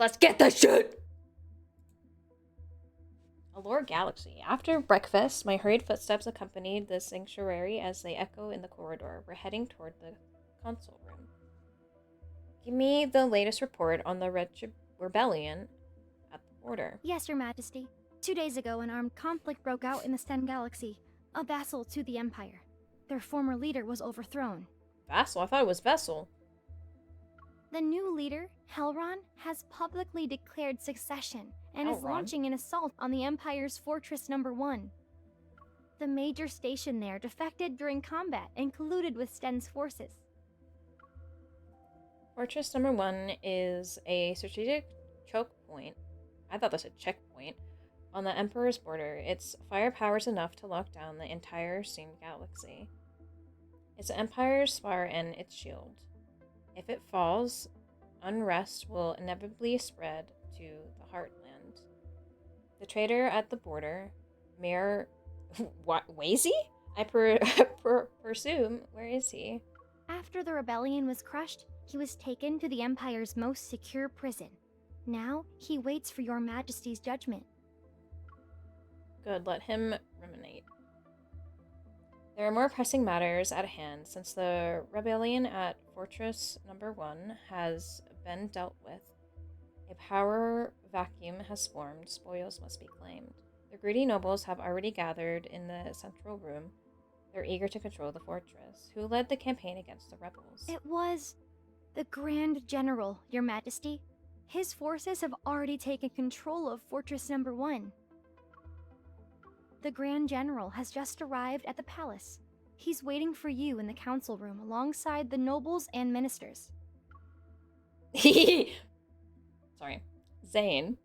Let's get the shit! Allure Galaxy. After breakfast, my hurried footsteps accompanied the sanctuary as they echo in the corridor. We're heading toward the console room. Give me the latest report on the rebellion at the border. Yes, Your Majesty. 2 days ago, an armed conflict broke out in the Sten Galaxy, a vassal to the Empire. Their former leader was overthrown. Vassal? I thought it was Vessel. The new leader, Helron, has publicly declared succession and is Helron? launching an assault on the Empire's Fortress Number 1. The major station there defected during combat and colluded with Sten's forces. Fortress number 1 is a strategic choke point. I thought that's a checkpoint. On the Emperor's border. Its firepower is enough to lock down the entire Sten Galaxy. It's the Empire's spire and its shield. If it falls, unrest will inevitably spread to the Heartland. The traitor at the border, Mayor Wazy? I presume. Where is he? After the rebellion was crushed, he was taken to the Empire's most secure prison. Now, he waits for Your Majesty's judgment. Good, let him ruminate. There are more pressing matters at hand. Since the rebellion at Fortress Number 1 has been dealt with, a power vacuum has formed. Spoils must be claimed. The greedy nobles have already gathered in the central room. They're eager to control the fortress. Who led the campaign against the rebels? It was the Grand General, Your Majesty. His forces have already taken control of Fortress Number 1. The Grand General has just arrived at the palace. He's waiting for you in the council room alongside the nobles and ministers. Sorry. Zayne.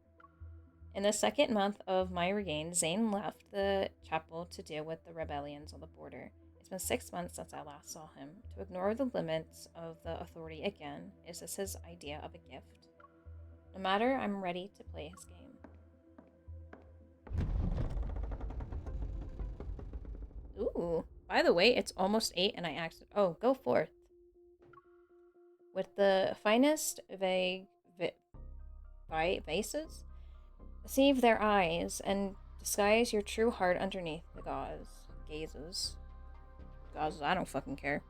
In the second month of my reign, Zayne left the chapel to deal with the rebellions on the border. It's been 6 months since I last saw him. To ignore the limits of the authority again, is this his idea of a gift? No matter, I'm ready to play his game. Ooh, by the way, it's almost 8 and I asked, oh, go forth. With the finest vases, deceive their eyes and disguise your true heart underneath the gazes. Gauzes, I don't fucking care.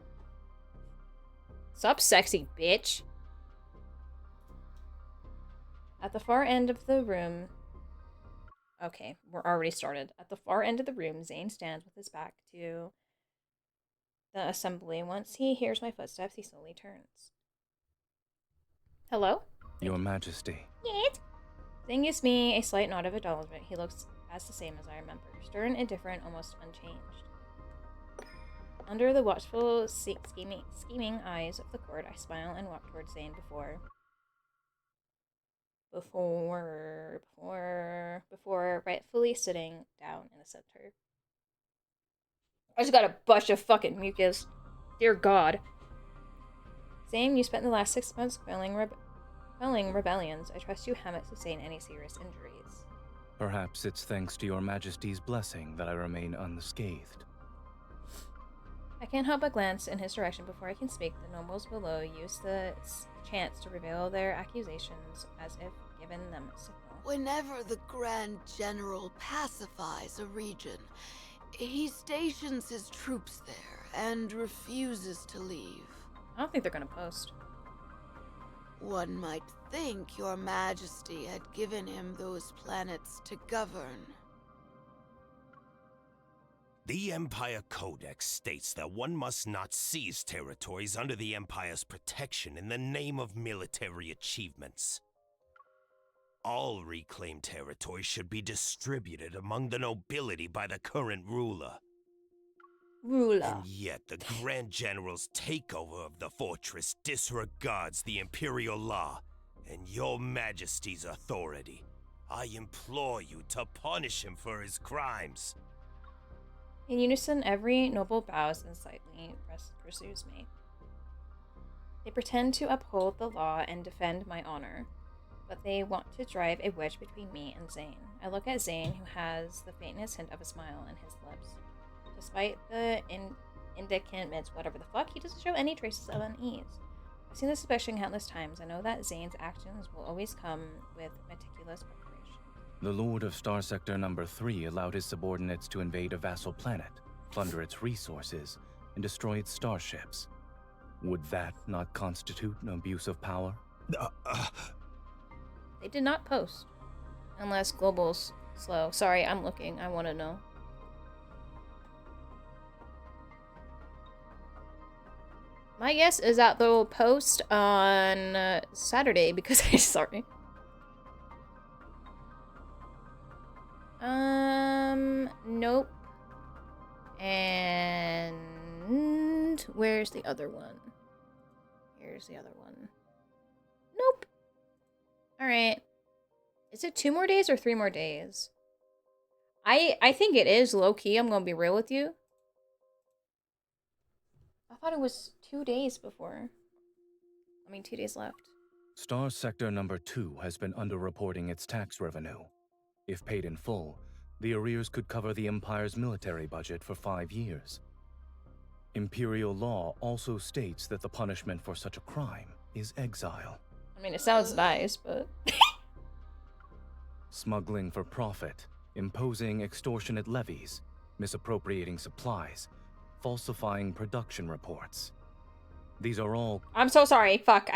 Sup, sexy bitch? At the far end of the room... Okay, we're already started. At the far end of the room, Zayne stands with his back to the assembly. Once he hears my footsteps, he slowly turns. Hello? Your Majesty. Yes? Zayne gives me a slight nod of acknowledgement. He looks as the same as I remember. Stern, indifferent, almost unchanged. Under the watchful, scheming eyes of the court, I smile and walk towards Zayne before rightfully sitting down in the center. I just got a bunch of fucking mucus. Dear God. Zayne, you spent the last 6 months quelling rebellions. I trust you haven't sustained any serious injuries. Perhaps it's thanks to Your Majesty's blessing that I remain unscathed. I can't help but glance in his direction before I can speak. The nobles below use the chance to reveal their accusations as if given them a signal. Whenever the Grand General pacifies a region, he stations his troops there and refuses to leave. I don't think they're gonna post. One might think Your Majesty had given him those planets to govern. The Empire Codex states that one must not seize territories under the Empire's protection in the name of military achievements. All reclaimed territories should be distributed among the nobility by the current ruler. And yet, the Grand General's takeover of the fortress disregards the Imperial law and Your Majesty's authority. I implore you to punish him for his crimes. In unison, every noble bows and slightly pursues me. They pretend to uphold the law and defend my honor, but they want to drive a wedge between me and Zayne. I look at Zayne, who has the faintest hint of a smile on his lips. Despite the indictments, whatever the fuck, he doesn't show any traces of unease. I I've seen this expression countless times. I know that Zayne's actions will always come with meticulous preparation. The Lord of Star Sector Number 3 allowed his subordinates to invade a vassal planet, plunder its resources, and destroy its starships. Would that not constitute an abuse of power? They did not post. Unless Global's slow. Sorry, I'm looking. I want to know. My guess is that they'll post on Saturday because sorry. Nope. And where's the other one? Here's the other one. Nope. All right. Is it 2 more days or 3 more days? I think it is low key. I'm gonna be real with you. I thought it was 2 days before. 2 days left. Star Sector Number 2 has been underreporting its tax revenue. If paid in full, the arrears could cover the Empire's military budget for 5 years. Imperial law also states that the punishment for such a crime is exile. It sounds nice, but... Smuggling for profit, imposing extortionate levies, misappropriating supplies, falsifying production reports. These are all... I'm so sorry. Fuck,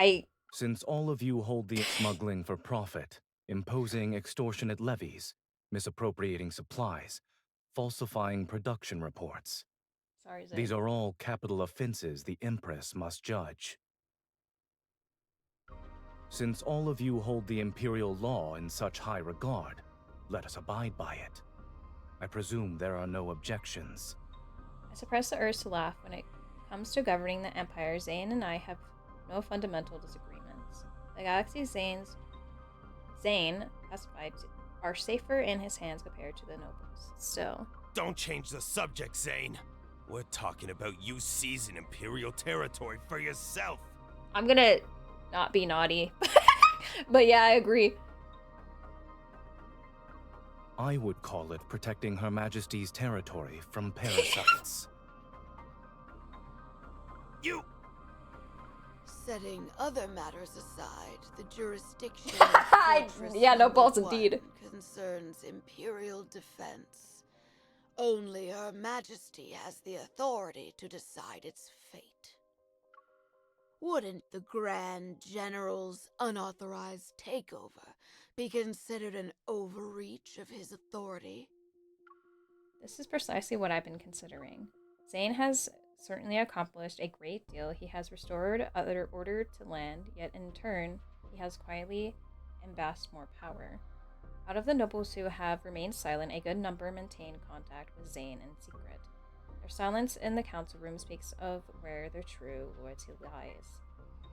Since all of you hold the smuggling for profit, imposing extortionate levies, misappropriating supplies, falsifying production reports. Sorry, Zayne. These are all capital offenses the Empress must judge. Since all of you hold the Imperial law in such high regard, let us abide by it. I presume there are no objections. I suppress the urge to laugh. When it comes to governing the Empire, Zayne and I have no fundamental disagreements. The galaxy's Zayne pacified are safer in his hands compared to the nobles. Still. Don't change the subject, Zayne. We're talking about you seizing Imperial territory for yourself. I'm gonna not be naughty. But yeah, I agree. I would call it protecting Her Majesty's territory from parasites. You... Setting other matters aside, the jurisdiction Yeah, no balls indeed. concerns Imperial defense. Only Her Majesty has the authority to decide its fate. Wouldn't the Grand General's unauthorized takeover be considered an overreach of his authority? This is precisely what I've been considering. Zayne has certainly accomplished a great deal. He has restored order to land, yet in turn, he has quietly amassed more power. Out of the nobles who have remained silent, a good number maintain contact with Zayne in secret. Their silence in the council room speaks of where their true loyalty lies.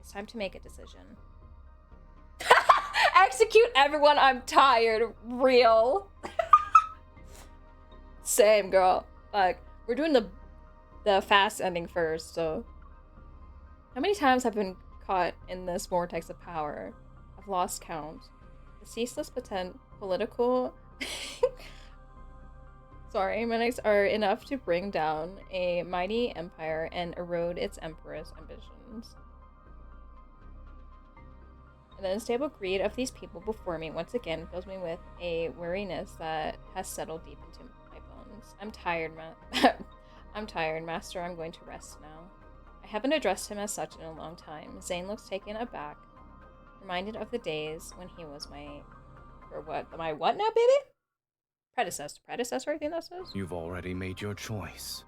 It's time to make a decision. Execute everyone, I'm tired. Real. Same, girl. Like, we're doing the fast ending first, so... How many times have I been caught in this vortex of power? I've lost count. The ceaseless political... minutes are enough to bring down a mighty empire and erode its emperor's ambitions. And the unstable greed of these people before me once again fills me with a weariness that has settled deep into my bones. I'm tired, I'm tired, Master. I'm going to rest now. I haven't addressed him as such in a long time. Zayne looks taken aback, reminded of the days when he was my what now, baby? Predecessor, I think that says. You've already made your choice.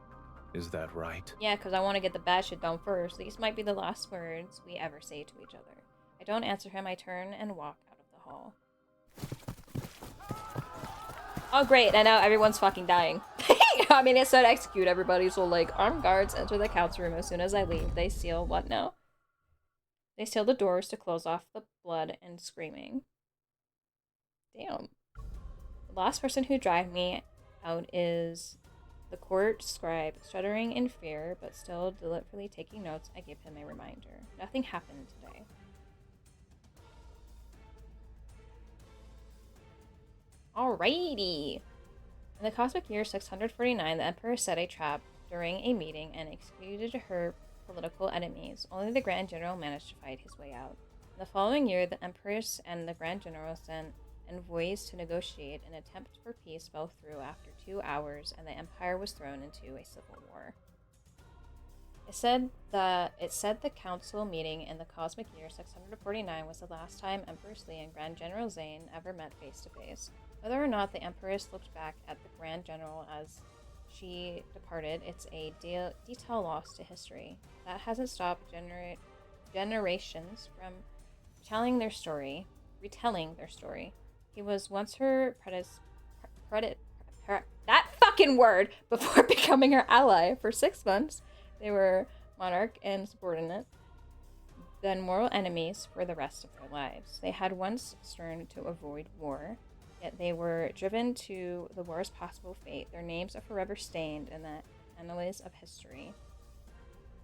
Is that right? Yeah, because I want to get the bad shit done first. These might be the last words we ever say to each other. I don't answer him. I turn and walk out of the hall. Oh, great. And now everyone's fucking dying. It said execute everybody, so, armed guards enter the council room as soon as I leave. They seal what now? They seal the doors to close off the blood and screaming. Damn. The last person who dragged me out is the court scribe, shuddering in fear, but still deliberately taking notes. I give him a reminder. Nothing happened today. Alrighty. In the cosmic year 649, the Emperor set a trap during a meeting and executed her political enemies. Only the Grand General managed to fight his way out. In the following year, the Empress and the Grand General sent envoys to negotiate. An attempt for peace fell through after 2 hours, and the Empire was thrown into a civil war. It said the council meeting in the cosmic year 649 was the last time Empress Lee and Grand General Zayne ever met face to face. Whether or not the Empress looked back at the Grand General as she departed, it's a detail lost to history. That hasn't stopped generations from retelling their story. He was once her that fucking word before becoming her ally for 6 months. They were monarch and subordinate, then mortal enemies for the rest of their lives. They had once striven to avoid war, yet they were driven to the worst possible fate. Their names are forever stained in the annals of history.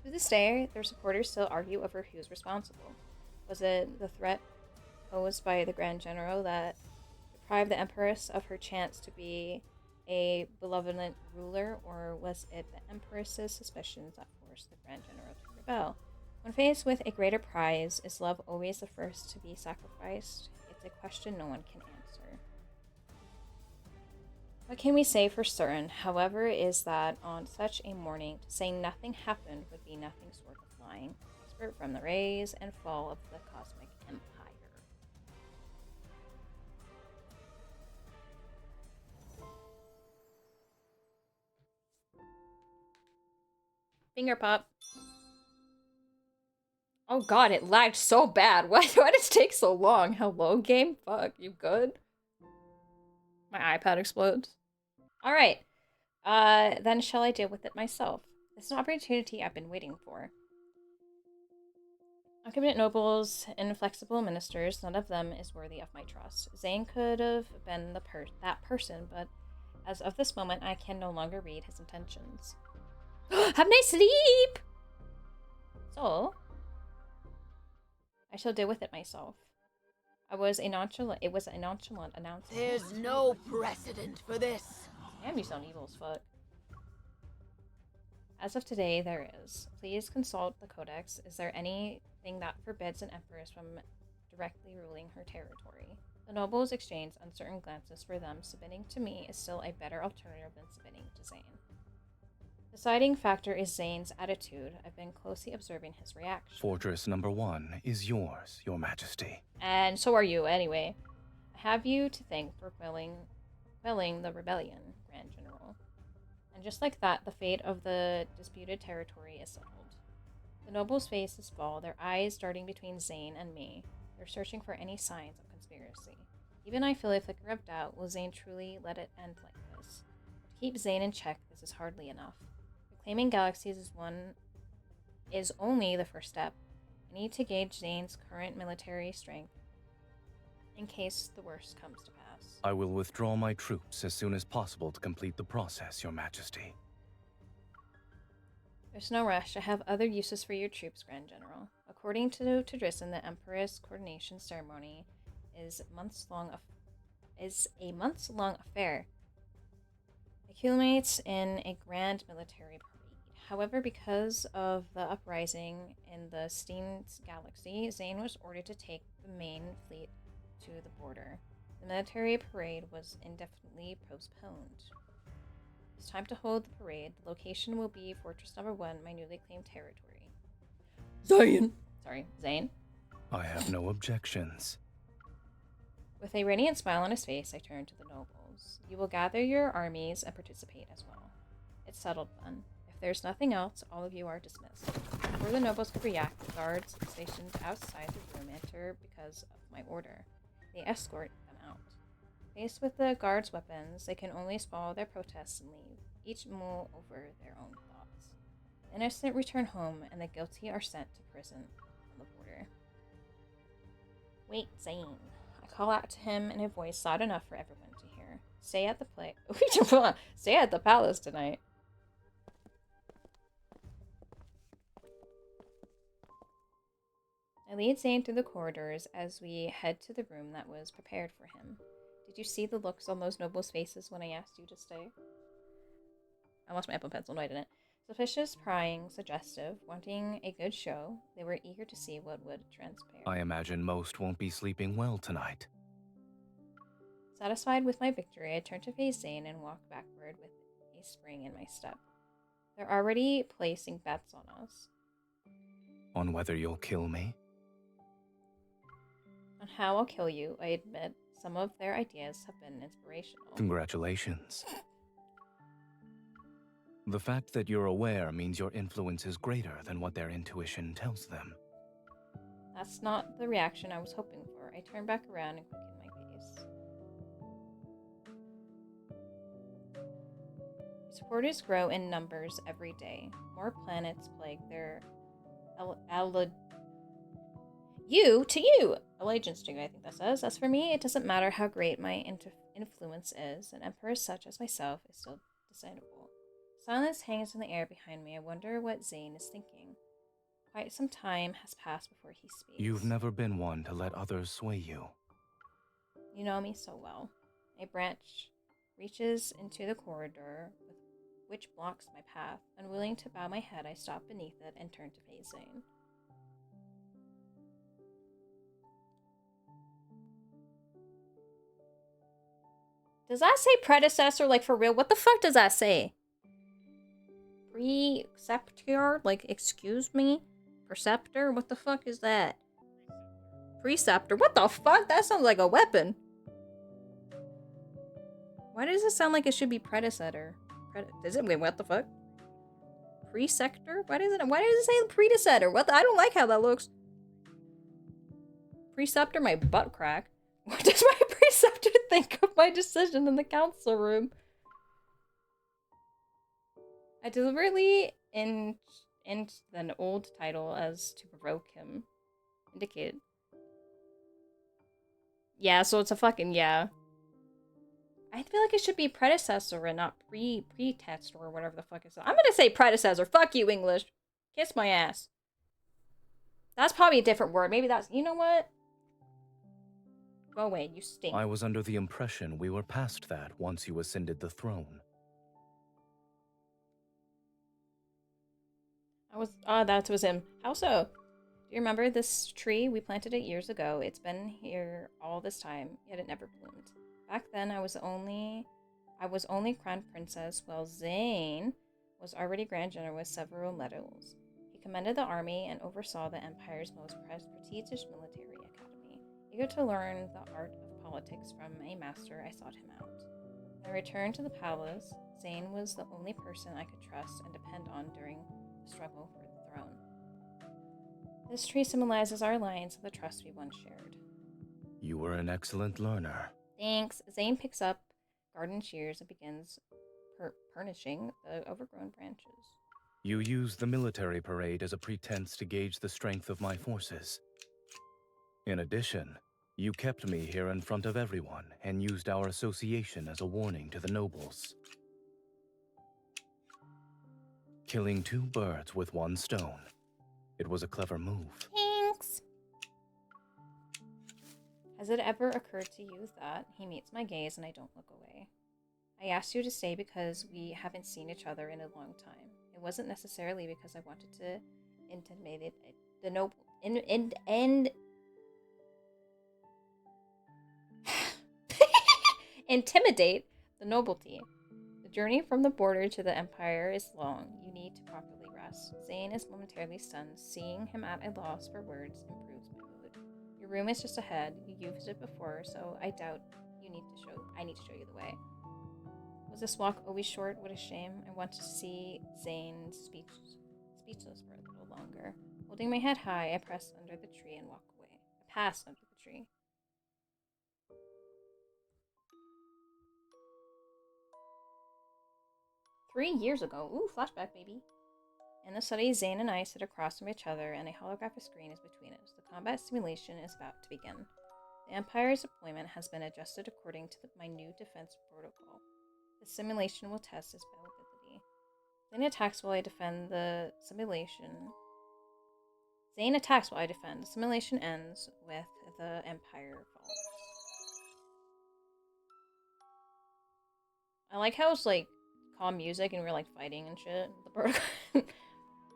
To this day, their supporters still argue over who's responsible. Was it the threat posed by the Grand General that deprived the Empress of her chance to be a benevolent ruler, or was it the Empress's suspicions that forced the Grand General to rebel? When faced with a greater prize, is love always the first to be sacrificed? It's a question no one can answer. What can we say for certain, however, is that on such a morning, to say nothing happened would be nothing short of lying. Expert from the rise and fall of the cosmic empire. Finger pop. Oh god, it lagged so bad. Why did it take so long? Hello, game? Fuck, you good? My iPad explodes. Alright. Then shall I deal with it myself? It's an opportunity I've been waiting for. Incompetent nobles, inflexible ministers, none of them is worthy of my trust. Zayne could have been that person, but as of this moment, I can no longer read his intentions. Have nice sleep! So, I shall deal with it myself. It was a nonchalant announcement. There's no precedent for this. Damn, you sound evil as fuck. As of today, there is. Please consult the Codex. Is there anything that forbids an empress from directly ruling her territory? The nobles exchanged uncertain glances. For them, submitting to me is still a better alternative than submitting to Zayne. Deciding factor is Zayne's attitude. I've been closely observing his reaction. Fortress number 1 is yours, Your Majesty. And so are you, anyway. I have you to thank for quelling the rebellion, Grand General. And just like that, the fate of the disputed territory is settled. The nobles' faces fall, their eyes darting between Zayne and me. They're searching for any signs of conspiracy. Even I feel a flicker of doubt. Will Zayne truly let it end like this? To keep Zayne in check, this is hardly enough. Reclaiming galaxies is only the first step. I need to gauge Zayne's current military strength in case the worst comes to pass. I will withdraw my troops as soon as possible to complete the process, Your Majesty. There's no rush. I have other uses for your troops, Grand General. According to tradition, the Emperor's coronation ceremony is a months-long affair. It culminates in a grand military parade. However, because of the uprising in the Steen's galaxy, Zayne was ordered to take the main fleet to the border. The military parade was indefinitely postponed. It's time to hold the parade. The location will be Fortress Number 1, my newly claimed territory. Zayne. I have no objections. With a radiant smile on his face, I turned to the nobles. You will gather your armies and participate as well. It's settled then. If there's nothing else, all of you are dismissed. Before the nobles could react, the guards stationed outside the room enter because of my order. They escort them out. Faced with the guards' weapons, they can only swallow their protests and leave, each mull over their own thoughts. The innocent return home, and the guilty are sent to prison on the border. Wait, Zayne. I call out to him in a voice loud enough for everyone to hear. Stay at the palace tonight. I lead Zayne through the corridors as we head to the room that was prepared for him. Did you see the looks on those nobles' faces when I asked you to stay? I lost my Apple Pencil, no I didn't. Suspicious, prying, suggestive, wanting a good show, they were eager to see what would transpire. I imagine most won't be sleeping well tonight. Satisfied with my victory, I turned to face Zayne and walked backward with a spring in my step. They're already placing bets on us. On whether you'll kill me? On how I'll kill you, I admit. Some of their ideas have been inspirational. Congratulations. The fact that you're aware means your influence is greater than what their intuition tells them. That's not the reaction I was hoping for. I turned back around and quickened my pace. Supporters grow in numbers every day. More planets plague their allegiance to, I think that says. As for me, it doesn't matter how great my influence is. An emperor such as myself is still decidable. Silence hangs in the air behind me. I wonder what Zayne is thinking. Quite some time has passed before he speaks. You've never been one to let others sway you. You know me so well. A branch reaches into the corridor, which blocks my path. Unwilling to bow my head, I stop beneath it and turn to face Zayne. Does that say predecessor? Like, for real? What the fuck does that say? Preceptor? Like, excuse me? Perceptor? What the fuck is that? Preceptor? What the fuck? That sounds like a weapon. Why does it sound like it should be predecessor? Does it? Wait, what the fuck? Presector? Why does it say predecessor? What I don't like how that looks. Preceptor, my butt crack. What does my preceptor think of my decision in the council room? I deliberately int an old title as to provoke him. Indicate. Yeah, so it's a fucking yeah. I feel like it should be predecessor and not pretext or whatever the fuck it is. I'm gonna say predecessor. Fuck you, English. Kiss my ass. That's probably a different word. Maybe that's... You know what? Go away, you stink. I was under the impression we were past that once you ascended the throne. That was him. How so? Do you remember this tree? We planted it years ago. It's been here all this time, yet it never bloomed. Back then, I was only crown princess, while Zayne was already Grand General with several medals. He commanded the army and oversaw the Empire's most prestigious military academy. Eager to learn the art of politics from a master, I sought him out. When I returned to the palace, Zayne was the only person I could trust and depend on during the struggle for the throne. This tree symbolizes our alliance and the trust we once shared. You were an excellent learner. Thanks. Zayne picks up garden shears and begins burnishing the overgrown branches. You used the military parade as a pretense to gauge the strength of my forces. In addition, you kept me here in front of everyone and used our association as a warning to the nobles. Killing two birds with one stone. It was a clever move. Thanks. Has it ever occurred to you that he meets my gaze and I don't look away? I asked you to stay because we haven't seen each other in a long time. It wasn't necessarily because I wanted to intimidate the noble intimidate the nobility. The journey from the border to the Empire is long. You need to properly rest. Zayne is momentarily stunned. Seeing him at a loss for words improves my mood. Your room is just ahead. You used it before, so I doubt I need to show you the way. Was this walk always short? What a shame. I want to see Zayne speechless for a little longer. Holding my head high, I press under the tree and walk away. I pass under the tree. "3 years ago. Ooh, flashback, baby. In the study, Zayne and I sit across from each other, and a holographic screen is between us. The combat simulation is about to begin. The Empire's deployment has been adjusted according to my new defense protocol. The simulation will test its validity. Zayne attacks while I defend. The simulation ends with the Empire falls. I like how it's like calm music and we're like fighting and shit. The protocol,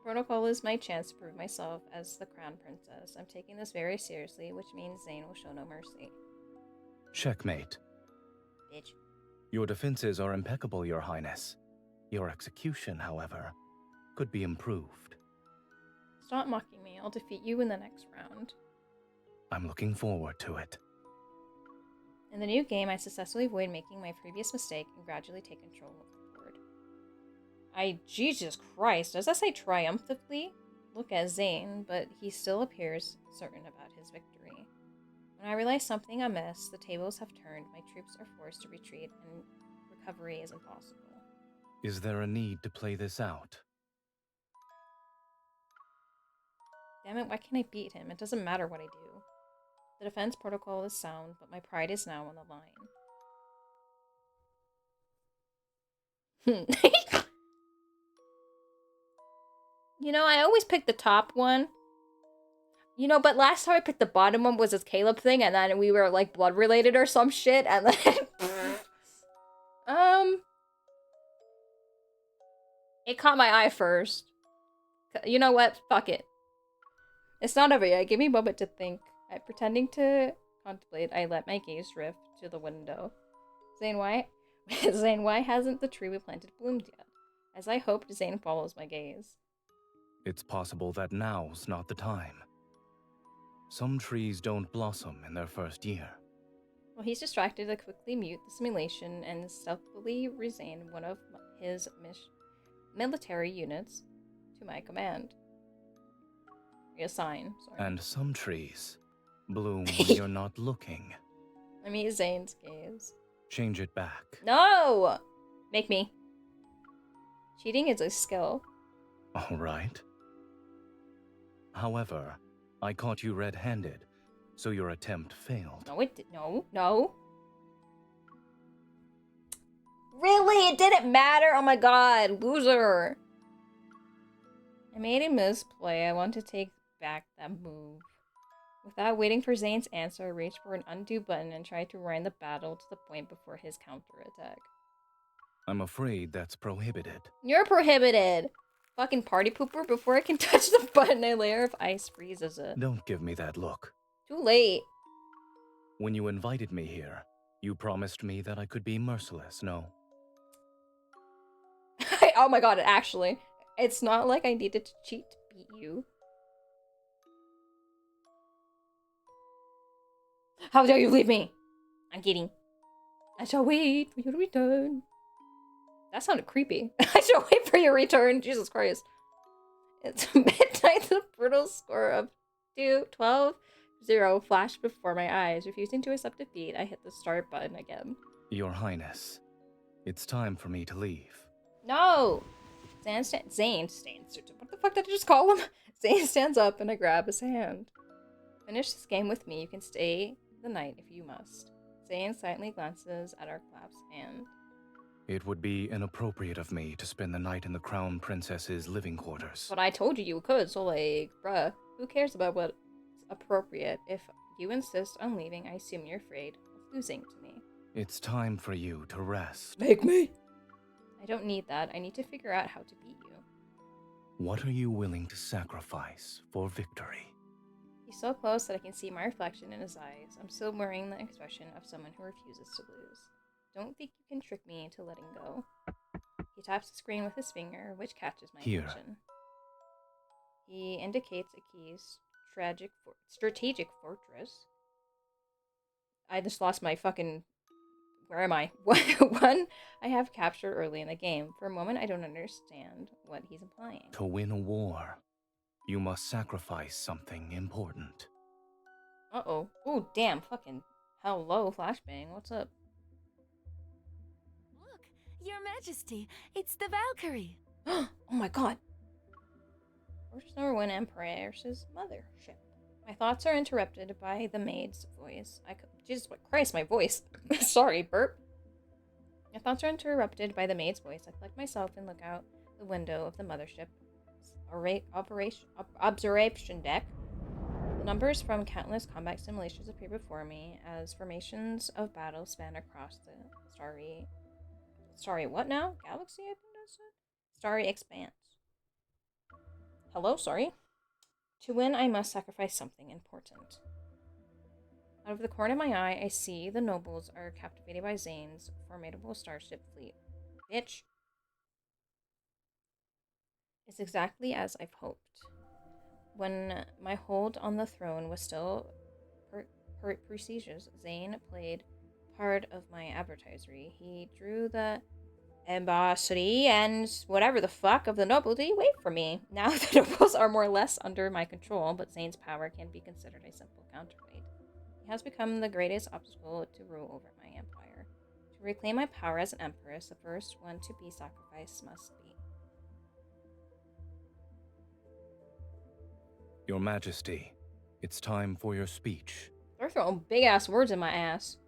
protocol is my chance to prove myself as the crown princess. I'm taking this very seriously, which means Zayne will show no mercy. Checkmate. Bitch. Your defenses are impeccable, Your Highness. Your execution, however, could be improved. Stop mocking me. I'll defeat you in the next round. I'm looking forward to it. In the new game, I successfully avoid making my previous mistake and gradually take control of the board. Jesus Christ, does that say triumphantly? Look at Zayne, but he still appears certain about his victory. When I realize something amiss, the tables have turned, my troops are forced to retreat, and recovery is impossible. Is there a need to play this out? Damn it, why can't I beat him? It doesn't matter what I do. The defense protocol is sound, but my pride is now on the line. You know, I always pick the top one. You know, but last time I picked the bottom one was this Caleb thing, and then we were, like, blood related or some shit, and then... It caught my eye first. You know what? Fuck it. It's not over yet. Give me a moment to think. Pretending to contemplate, I let my gaze drift to the window. Zayne, why hasn't the tree we planted bloomed yet? As I hoped, Zayne follows my gaze. It's possible that now's not the time. Some trees don't blossom in their first year. Well, he's distracted to quickly mute the simulation and stealthily resign one of his military units to my command. Reassign, sorry. And some trees bloom when you're not looking. I mean, Zayne's gaze. Change it back. No! Make me. Cheating is a skill. All right. However, I caught you red-handed, so your attempt failed. No, it did. No. Really? It didn't matter? Oh my god, loser. I made a misplay. I want to take back that move. Without waiting for Zayne's answer, I reached for an undo button and tried to wind the battle to the point before his counterattack. I'm afraid that's prohibited. You're prohibited! Fucking party pooper, before I can touch the button, a layer of ice freezes it. Don't give me that look. Too late. When you invited me here, you promised me that I could be merciless, no? Oh my god, actually. It's not like I needed to cheat to beat you. How dare you leave me? I'm kidding. I shall wait for you to return. That sounded creepy. I shall wait for your return. Jesus Christ. It's midnight. The brutal score of 2-12-0 flashed before my eyes. Refusing to accept defeat, I hit the start button again. Your Highness, it's time for me to leave. No! Zayne stands. What the fuck did I just call him? Zayne stands up and I grab his hand. Finish this game with me. You can stay the night if you must. Zayne silently glances at our clasped hand. It would be inappropriate of me to spend the night in the Crown Princess's living quarters. But I told you could, so like, bruh, who cares about what's appropriate? If you insist on leaving, I assume you're afraid of losing to me. It's time for you to rest. Make me! I don't need that. I need to figure out how to beat you. What are you willing to sacrifice for victory? He's so close that I can see my reflection in his eyes. I'm still wearing the expression of someone who refuses to lose. Don't think you can trick me into letting go. He taps the screen with his finger, which catches my attention. He indicates a key, strategic fortress. I just lost my fucking... Where am I? One I have captured early in the game. For a moment, I don't understand what he's implying. To win a war, you must sacrifice something important. Uh-oh. Oh, damn. Fucking hello, flashbang. What's up? Look, Your Majesty, it's the Valkyrie. Oh my god. Fortress number 1, Empress's mothership. My thoughts are interrupted by the maid's voice. Jesus Christ, my voice. Sorry, burp. My thoughts are interrupted by the maid's voice. I collect myself and look out the window of the mothership observation deck. The numbers from countless combat simulations appear before me as formations of battle span across the Starry what now? Galaxy, I think that's it? Starry expanse. Hello, sorry. To win, I must sacrifice something important. Out of the corner of my eye, I see the nobles are captivated by Zayne's formidable starship fleet. Bitch. It's exactly as I've hoped. When my hold on the throne was still prestigious, Zayne played part of my advertisery. He drew the embassy and whatever the fuck of the nobility away from me. Now the nobles are more or less under my control, but Zayne's power can be considered a simple counterweight. He has become the greatest obstacle to rule over my empire. To reclaim my power as an empress, the first one to be sacrificed must be. Your Majesty, it's time for your speech. They're throwing big ass words in my ass.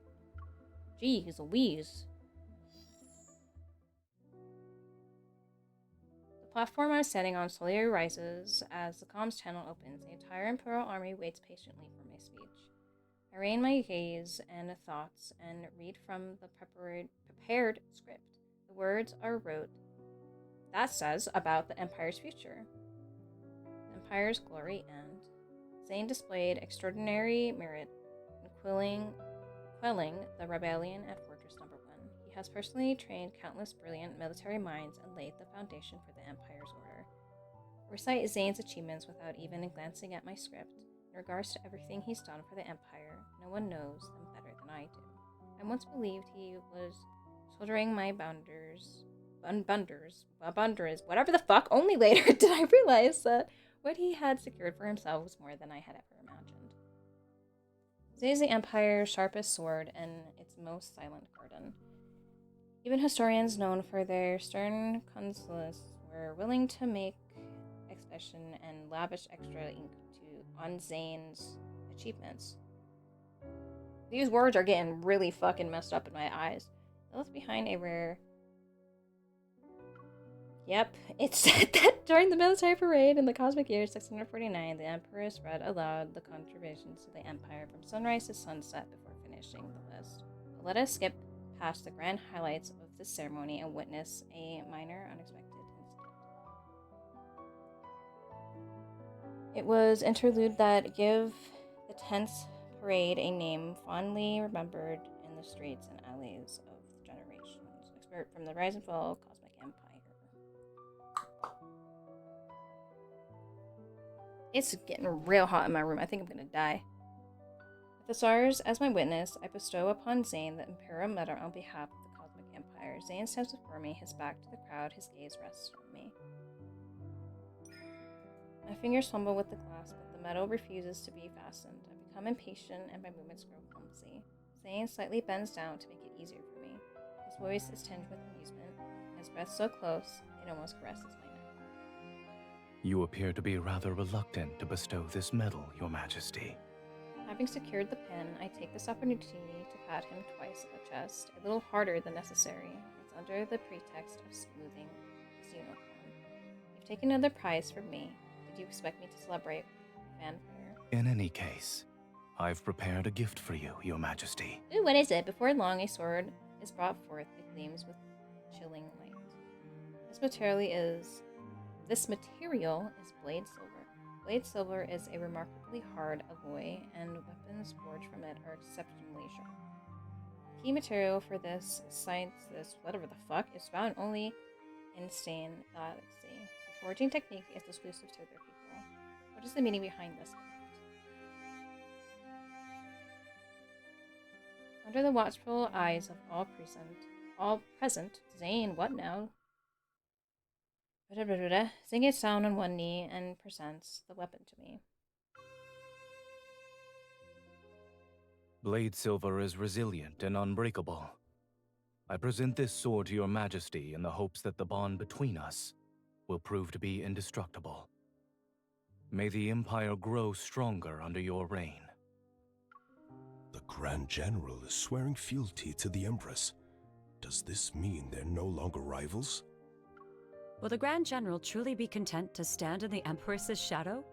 Jeez Louise. The platform I'm standing on slowly rises as the comms channel opens. The entire Imperial army waits patiently for my speech. I rein my gaze and thoughts and read from the prepared script. The words are wrote that says about the Empire's future. The Empire's glory and Zayne displayed extraordinary merit in quelling the rebellion at Fortress Number 1. He has personally trained countless brilliant military minds and laid the foundation for the Empire's order. I recite Zayne's achievements without even glancing at my script. In regards to everything he's done for the Empire, no one knows them better than I do. I once believed he was shouldering my bunders, whatever the fuck. Only later did I realize that what he had secured for himself was more than I had ever imagined. Zayne is the Empire's sharpest sword and its most silent garden. Even historians known for their stern consuls were willing to make expedition and lavish extra ink on Zayne's achievements. These words are getting really fucking messed up in my eyes. They left behind a rare... Yep, it said that during the military parade in the cosmic year 649, the Empress read aloud the contributions to the Empire from sunrise to sunset before finishing the list. But let us skip past the grand highlights of this ceremony and witness a minor unexpected incident. It was interlude that give the tense parade a name fondly remembered in the streets and alleys of generations. Expert from the rise and fall of Cosmic Empire. It's getting real hot in my room. I think I'm gonna die. With the stars as my witness, I bestow upon Zayne the Imperial Medal on behalf of the Cosmic Empire. Zayne stands before me, his back to the crowd, his gaze rests on me. My fingers fumble with the clasp, but the metal refuses to be fastened. I become impatient and my movements grow clumsy. Zayne slightly bends down to make it easier for me. His voice is tinged with amusement, and his breath so close, it almost caresses my neck. You appear to be rather reluctant to bestow this medal, Your Majesty. Having secured the pin, I take this opportunity to pat him twice on the chest, a little harder than necessary. It's under the pretext of smoothing his uniform. You've taken another prize from me. Did you expect me to celebrate fanfare? In any case, I've prepared a gift for you, Your Majesty. Ooh, what is it? Before long, a sword is brought forth. It gleams with chilling light. This material is blade silver. Blade silver is a remarkably hard alloy, and weapons forged from it are exceptionally sharp. Key material for this whatever the fuck, is found only in Zayne Galaxy. The forging technique is exclusive to their people. What is the meaning behind this gift? Under the watchful eyes of all present, Zayne, what now? Zayne gets down on one knee and presents the weapon to me. Blade silver is resilient and unbreakable. I present this sword to Your Majesty in the hopes that the bond between us will prove to be indestructible. May the Empire grow stronger under your reign. The Grand General is swearing fealty to the Empress. Does this mean they're no longer rivals? Will the Grand General truly be content to stand in the Empress's shadow?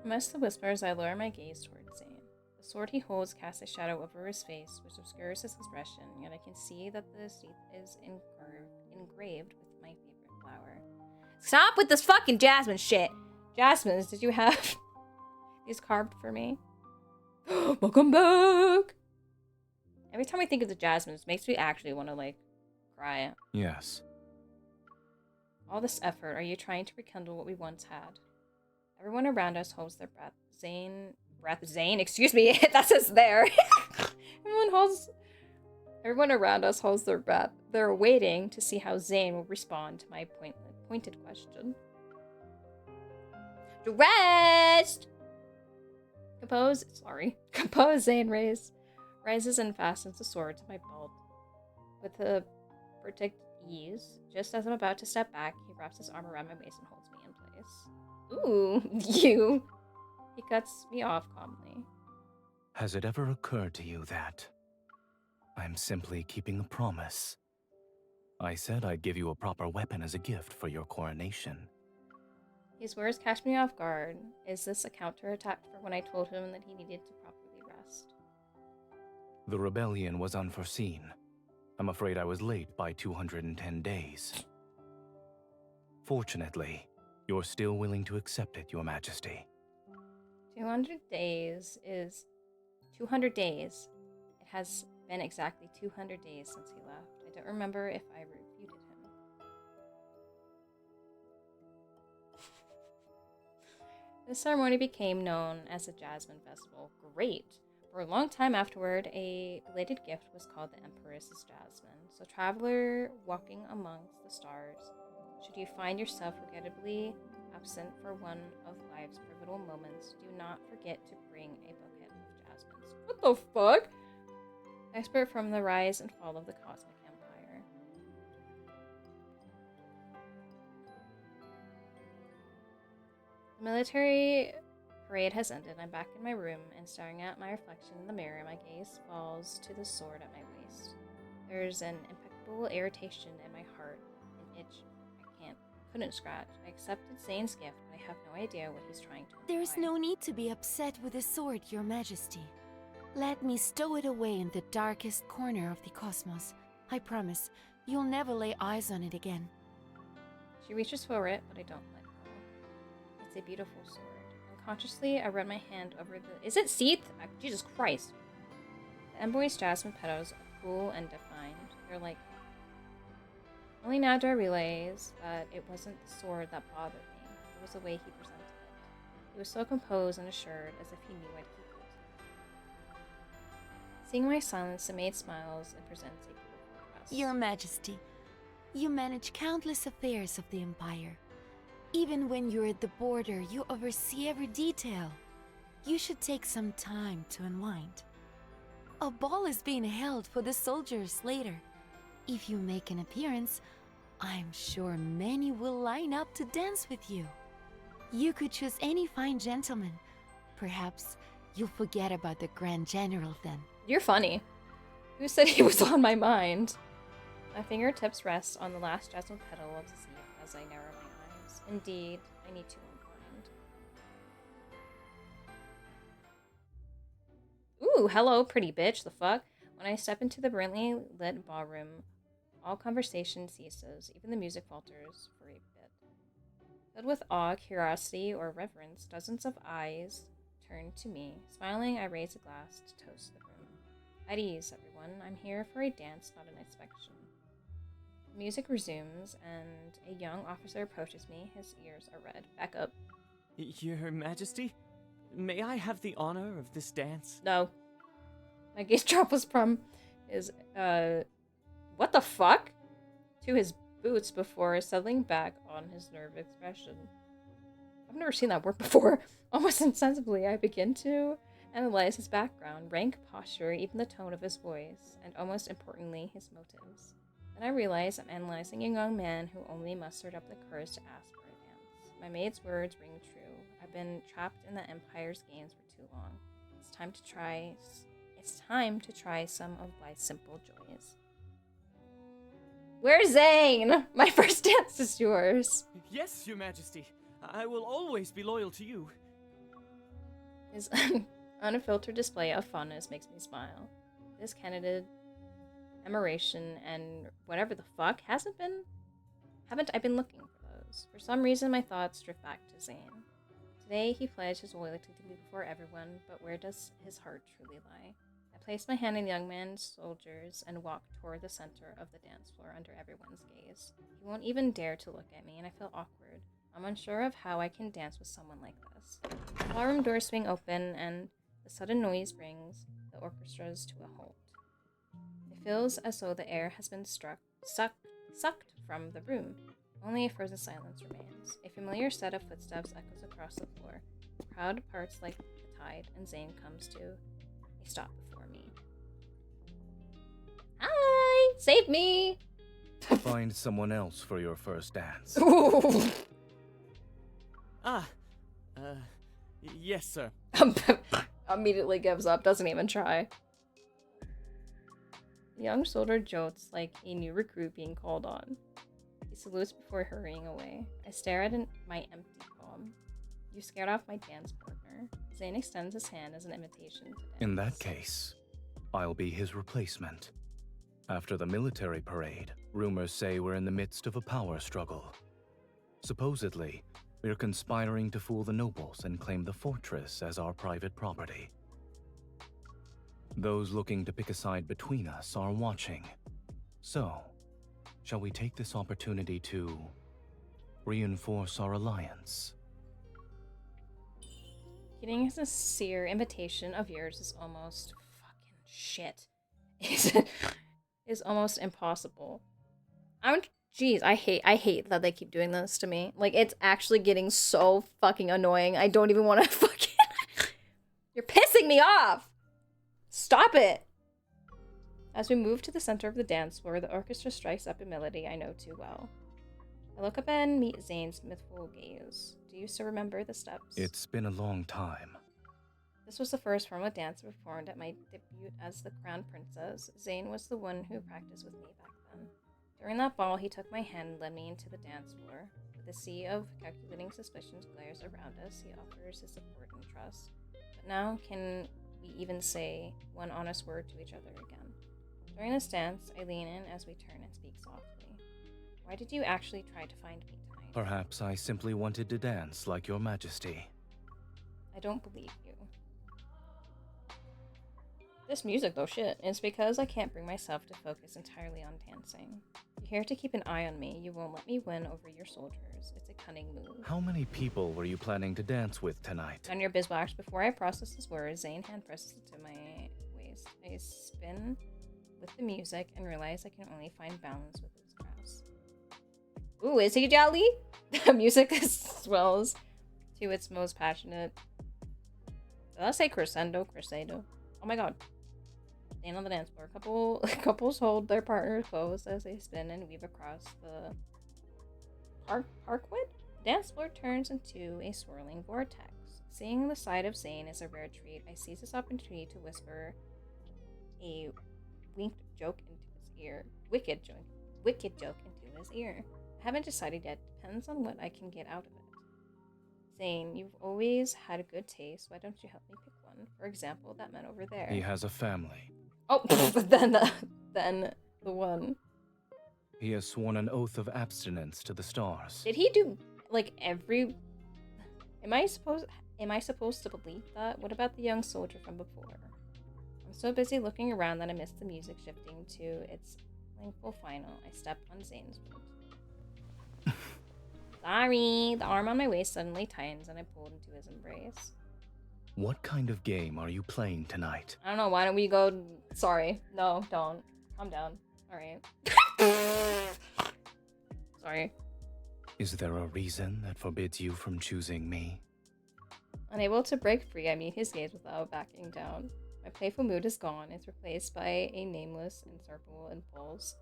Amidst the whispers, I lower my gaze toward Zayne. The The sword he holds casts a shadow over his face, which obscures his expression, yet I can see that the sheath is engraved with my favorite flower. Stop with this fucking jasmine shit! Jasmines, did you have these carved for me? Welcome back! Every time I think of the jasmines, it makes me actually want to, like, cry. Yes. All this effort, are you trying to rekindle what we once had? Everyone around us holds their breath. Zayne, excuse me, that says there. Everyone around us holds their breath. They're waiting to see how Zayne will respond to my pointed question. Dressed! Compose, Zayne rises and fastens the sword to my belt. With a protected ease, just as I'm about to step back, he wraps his arm around my waist and holds me in place. Ooh, you! He cuts me off calmly. Has it ever occurred to you that I'm simply keeping a promise? I said I'd give you a proper weapon as a gift for your coronation. His words catch me off guard. Is this a counterattack for when I told him that he needed to properly rest? The rebellion was unforeseen. I'm afraid I was late by 210 days. Fortunately, you're still willing to accept it, Your Majesty. 200 days is 200 days. It has been exactly 200 days since he left. I don't remember if I refuted him. This ceremony became known as the Jasmine Festival. Great! For a long time afterward, a belated gift was called the Empress's Jasmine. So, traveler walking amongst the stars, should you find yourself regrettably absent for one of life's pivotal moments, do not forget to bring a bouquet of jasmines. What the fuck? Expert from the rise and fall of the Cosmic Empire. The military parade has ended. I'm back in my room and staring at my reflection in the mirror. My gaze falls to the sword at my waist. There's an impeccable irritation in my heart, an itch couldn't scratch. I accepted Zayne's gift, but I have no idea what he's trying to imply. There is no need to be upset with the sword, Your Majesty. Let me stow it away in the darkest corner of the cosmos. I promise, you'll never lay eyes on it again. She reaches for it, but I don't let go. It's a beautiful sword. Unconsciously, I run my hand over the... Is it Seath? Jesus Christ. The embossed jasmine petals are cool and defined. They're like... Only now do I realize that it wasn't the sword that bothered me. It was the way he presented it. He was so composed and assured, as if he knew I'd keep it. Seeing my silence, the maid smiles and presents a beautiful dress. Your Majesty, you manage countless affairs of the Empire. Even when you're at the border, you oversee every detail. You should take some time to unwind. A ball is being held for the soldiers later. If you make an appearance, I'm sure many will line up to dance with you. You could choose any fine gentleman. Perhaps you'll forget about the Grand General then. You're funny. Who said he was on my mind? My fingertips rest on the last jasmine petal of the sea as I narrow my eyes. Indeed, I need to unwind. Ooh, hello, pretty bitch, the fuck? When I step into the brilliantly lit ballroom, all conversation ceases, even the music falters for a bit. Filled with awe, curiosity, or reverence, dozens of eyes turn to me. Smiling, I raise a glass to toast the room. At ease, everyone. I'm here for a dance, not an inspection. The music resumes, and a young officer approaches me. His ears are red. Back up. Your Majesty? May I have the honor of this dance? No. My gaze travels from his, what the fuck? To his boots before settling back on his nervous expression. I've never seen that word before. Almost insensibly, I begin to analyze his background, rank, posture, even the tone of his voice, and almost importantly, his motives. Then I realize I'm analyzing a young man who only mustered up the courage to ask for a dance. My maid's words ring true. I've been trapped in the Empire's games for too long. It's time to try some of life's simple joys. Where's Zayne? My first dance is yours. Yes, Your Majesty. I will always be loyal to you. unfiltered display of funness makes me smile. This candid admiration and whatever the fuck haven't I been looking for those? For some reason, my thoughts drift back to Zayne. Today, he pledged his loyalty to me before everyone, but where does his heart truly lie? I placed my hand in the young man's shoulders and walked toward the center of the dance floor under everyone's gaze. He won't even dare to look at me, and I feel awkward. I'm unsure of how I can dance with someone like this. The ballroom doors swing open, and the sudden noise brings the orchestras to a halt. It feels as though the air has been sucked from the room. Only a frozen silence remains. A familiar set of footsteps echoes across the floor. The crowd parts like the tide, and Zayne comes to a stop before me. Hi! Save me! Find someone else for your first dance. Yes, sir. Immediately gives up, doesn't even try. The young soldier jolts like a new recruit being called on. He salutes before hurrying away. I stare at my empty palm. You scared off my dance partner. Zayne extends his hand as an invitation to dance. In that case, I'll be his replacement. After the military parade, rumors say we're in the midst of a power struggle. Supposedly, we're conspiring to fool the nobles and claim the fortress as our private property. Those looking to pick a side between us are watching. So, shall we take this opportunity to reinforce our alliance? Getting a sincere invitation of yours is almost fucking shit. Is almost impossible. Jeez, I hate that they keep doing this to me. Like, it's actually getting so fucking annoying. I don't even want to fucking... You're pissing me off! Stop it! As we move to the center of the dance floor, the orchestra strikes up a melody I know too well. I look up and meet Zayne's mythful gaze. Do you still remember the steps? It's been a long time. This was the first formal dance performed at my debut as the crown princess. Zayne was the one who practiced with me back then. During that ball, he took my hand and led me into the dance floor. With a sea of calculating suspicions glares around us, he offers his support and trust. But now, can we even say one honest word to each other again? During this dance, I lean in as we turn and speak softly. Why did you actually try to find me tonight? Perhaps I simply wanted to dance like your majesty. I don't believe you. This music, though, shit. It's because I can't bring myself to focus entirely on dancing. You're here to keep an eye on me. You won't let me win over your soldiers. It's a cunning move. How many people were you planning to dance with tonight? On your bizwax, before I process his words, Zayne hand presses it to my waist. I spin with the music and realize I can only find balance with his grasp. Ooh, is he jolly? The music swells to its most passionate. Did I say crescendo? Oh my god. Stand on the dance floor. Couples hold their partners close as they spin and weave across the parkwood. The dance floor turns into a swirling vortex. Seeing the side of Zayne is a rare treat. I seize this opportunity to whisper a wicked joke into his ear. I haven't decided yet. Depends on what I can get out of it. Zayne, you've always had a good taste. Why don't you help me pick one? For example, that man over there. He has a family. Oh, then the one. He has sworn an oath of abstinence to the stars. Did he do like every? Am I supposed to believe that? What about the young soldier from before? I'm so busy looking around that I missed the music shifting to its lengthful final. I step on Zayne's foot. Sorry, the arm on my waist suddenly tightens and I pulled into his embrace. What kind of game are you playing tonight? I don't know, why don't we go... Sorry. No, don't. Calm down. Alright. Sorry. Is there a reason that forbids you from choosing me? Unable to break free, I meet his gaze without backing down. My playful mood is gone. It's replaced by a nameless, inseparable impulse.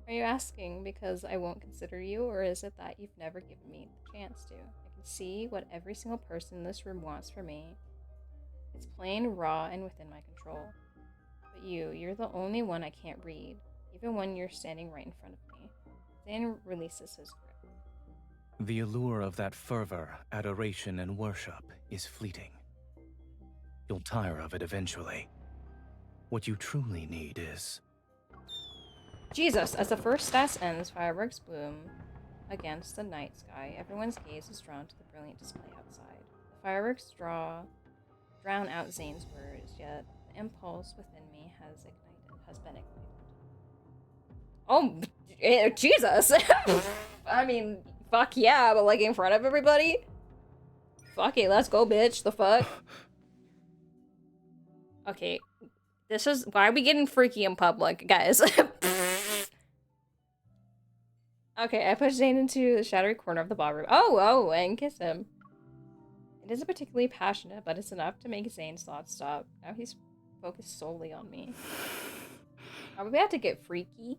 Are you asking because I won't consider you, or is it that you've never given me the chance to? I can see what every single person in this room wants for me. It's plain, raw, and within my control. But you're the only one I can't read, even when you're standing right in front of me. Zayne releases his grip. The allure of that fervor, adoration, and worship is fleeting. You'll tire of it eventually. What you truly need is... Jesus! As the first stas ends, fireworks bloom against the night sky. Everyone's gaze is drawn to the brilliant display outside. The fireworks drown out Zayne's words, yet the impulse within me has been ignited. Oh, Jesus! I mean, fuck yeah, but like in front of everybody? Fuck it, let's go, bitch. The fuck? Okay, this is why are we getting freaky in public, guys? Okay, I push Zayne into the shadowy corner of the ballroom. Oh, and kiss him. It isn't particularly passionate, but it's enough to make Zayne's thoughts stop. Now he's focused solely on me. Are we about to get freaky?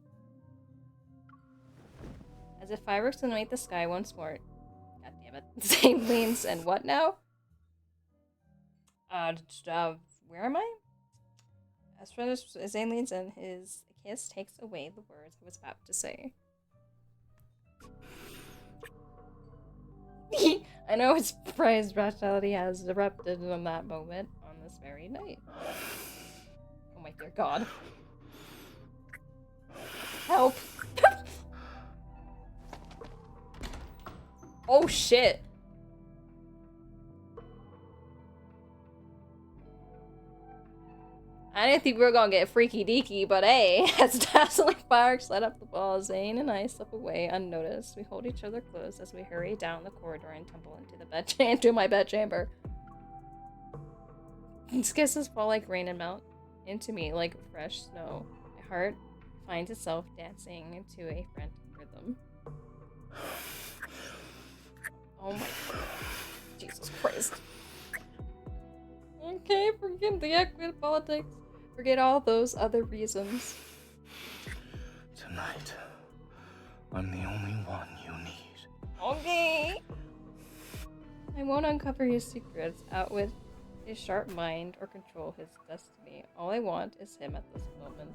As if fireworks illuminate the sky once more. God damn it. Zayne leans and what now? Where am I? As soon as Zayne leans in, his kiss takes away the words I was about to say. I know his prized rationality has erupted in that moment on this very night. Oh my dear God. Help! Oh shit! I didn't think we were gonna get freaky deaky, but hey, as dazzling fireworks light up the ball, Zayne and I slip away unnoticed. We hold each other close as we hurry down the corridor and tumble into my bedchamber. His kisses fall like rain and melt into me like fresh snow. My heart finds itself dancing into a frantic rhythm. Oh my God. Jesus Christ. Okay, forget the equity politics. Forget all those other reasons. Tonight, I'm the only one you need. Okay. I won't uncover his secrets, outwit his sharp mind, or control his destiny. All I want is him at this moment.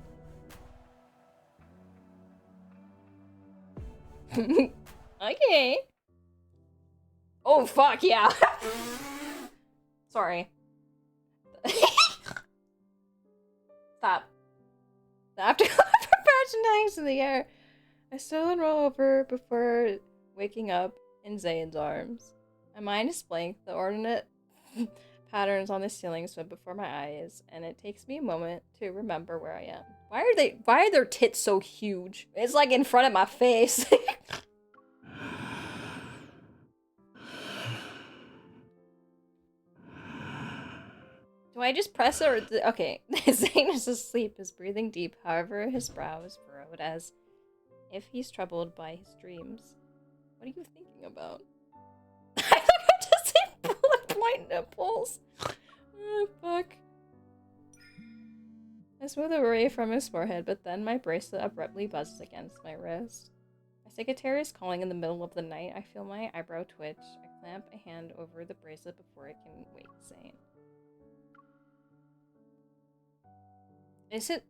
Okay. Oh, fuck, yeah. Sorry. Stop. The afterglow of passion hangs in the air. I still and roll over before waking up in Zayne's arms. My mind is blank. The ordinate patterns on the ceiling swim before my eyes, and it takes me a moment to remember where I am. Why are their tits so huge? It's like in front of my face. Do I just press it or... Okay, Zayne is asleep, is breathing deep. However, his brow is furrowed as if he's troubled by his dreams. What are you thinking about? I think I just see bullet point nipples. Oh, fuck. I smooth away from his forehead, but then my bracelet abruptly buzzes against my wrist. My secretary is calling in the middle of the night. I feel my eyebrow twitch. I clamp a hand over the bracelet before it can wake Zayne. Is it?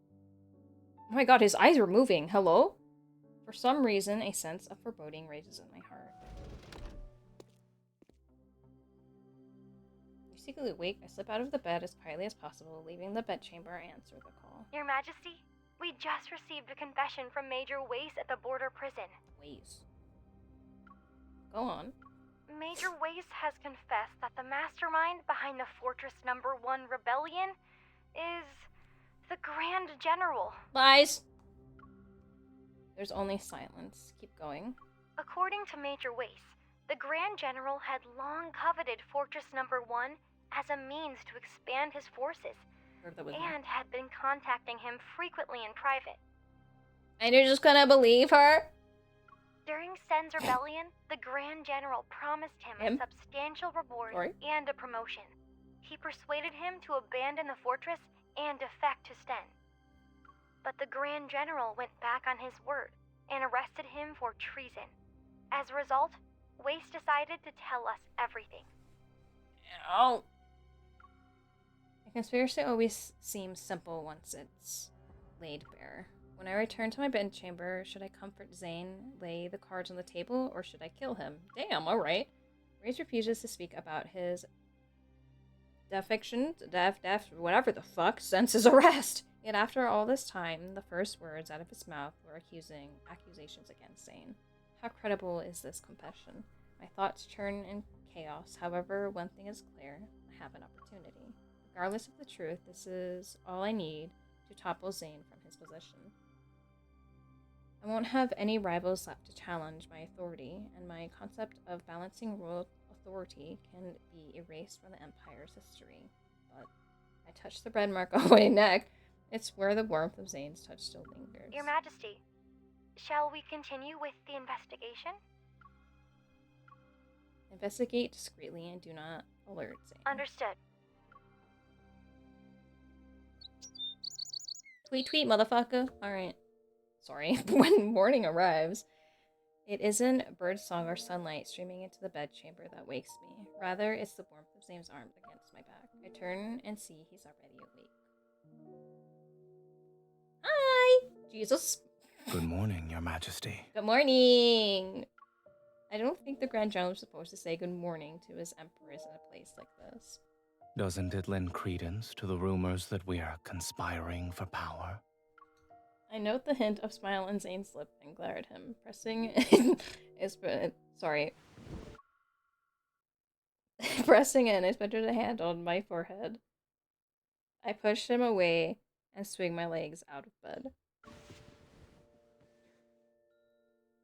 Oh my God, his eyes are moving. Hello? For some reason, a sense of foreboding rages in my heart. Secretly awake, I slip out of the bed as quietly as possible, leaving the bedchamber and answer the call. Your Majesty, we just received a confession from Major Wace at the border prison. Wace. Go on. Major Wace has confessed that the mastermind behind the Fortress No. 1 rebellion is the Grand General. Lies! There's only silence. Keep going. According to Major Wace, the Grand General had long coveted Fortress No. 1 as a means to expand his forces, and had been contacting him frequently in private. And you're just gonna believe her? During Sen's rebellion, the Grand General promised him a substantial reward and a promotion. He persuaded him to abandon the fortress and defect to Sten. But the Grand General went back on his word and arrested him for treason. As a result, Wace decided to tell us everything. Oh. A conspiracy always seems simple once it's laid bare. When I return to my bedchamber, should I comfort Zayne, lay the cards on the table, or should I kill him? Damn, alright. Wace refuses to speak about his whatever the fuck, since his arrest. Yet after all this time, the first words out of his mouth were accusations against Zayne. How credible is this confession? My thoughts churn in chaos. However, one thing is clear. I have an opportunity. Regardless of the truth, this is all I need to topple Zayne from his position. I won't have any rivals left to challenge my authority, and my concept of balancing royal authority can be erased from the Empire's history. But I touch the red mark on my neck. It's where the warmth of Zayne's touch still lingers. Your Majesty, shall we continue with the investigation? Investigate discreetly and do not alert Zayne. Understood. Tweet, tweet, motherfucker. Alright. Sorry. When morning arrives, it isn't birdsong or sunlight streaming into the bedchamber that wakes me. Rather, it's the warmth of Zayne's arms against my back. I turn and see he's already awake. Hi! Jesus. Good morning, Your Majesty. Good morning! I don't think the Grand General was supposed to say good morning to his empress in a place like this. Doesn't it lend credence to the rumors that we are conspiring for power? I note the hint of smile on Zayne's lip and glare at him, pressing pressing in, I splintered a hand on my forehead. I push him away and swing my legs out of bed.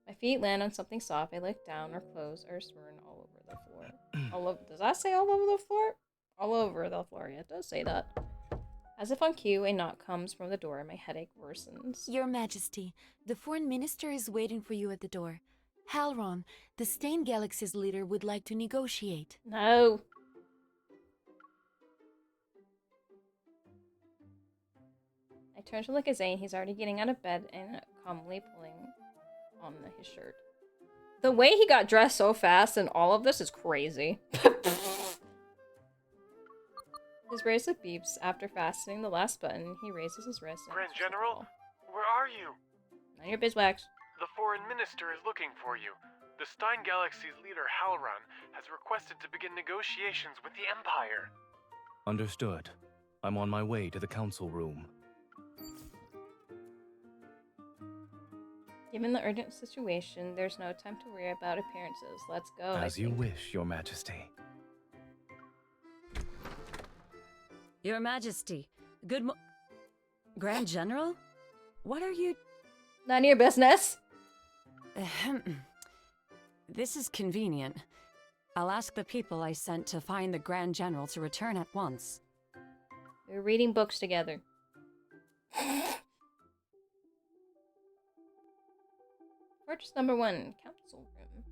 My feet land on something soft. I look down. Our clothes are strewn all over the floor. Does that say all over the floor? All over the floor. Yeah, it does say that. As if on cue, a knock comes from the door. My headache worsens. Your Majesty, the Foreign Minister is waiting for you at the door. Halron, the Stain Galaxy's leader, would like to negotiate. No. I turn to look at Zayne. He's already getting out of bed and calmly pulling on his shirt. The way he got dressed so fast in all of this is crazy. His bracelet beeps. After fastening the last button, he raises his wrist. Grand General, where are you? None of your beeswax. The Foreign Minister is looking for you. The Stein Galaxy's leader, Halron, has requested to begin negotiations with the Empire. Understood. I'm on my way to the council room. Given the urgent situation, there's no time to worry about appearances. Let's go. As you wish, Your Majesty. Your Majesty, Grand General? What are you... None of your business. Ahem. This is convenient. I'll ask the people I sent to find the Grand General to return at once. We're reading books together. Fortress number 1, council room.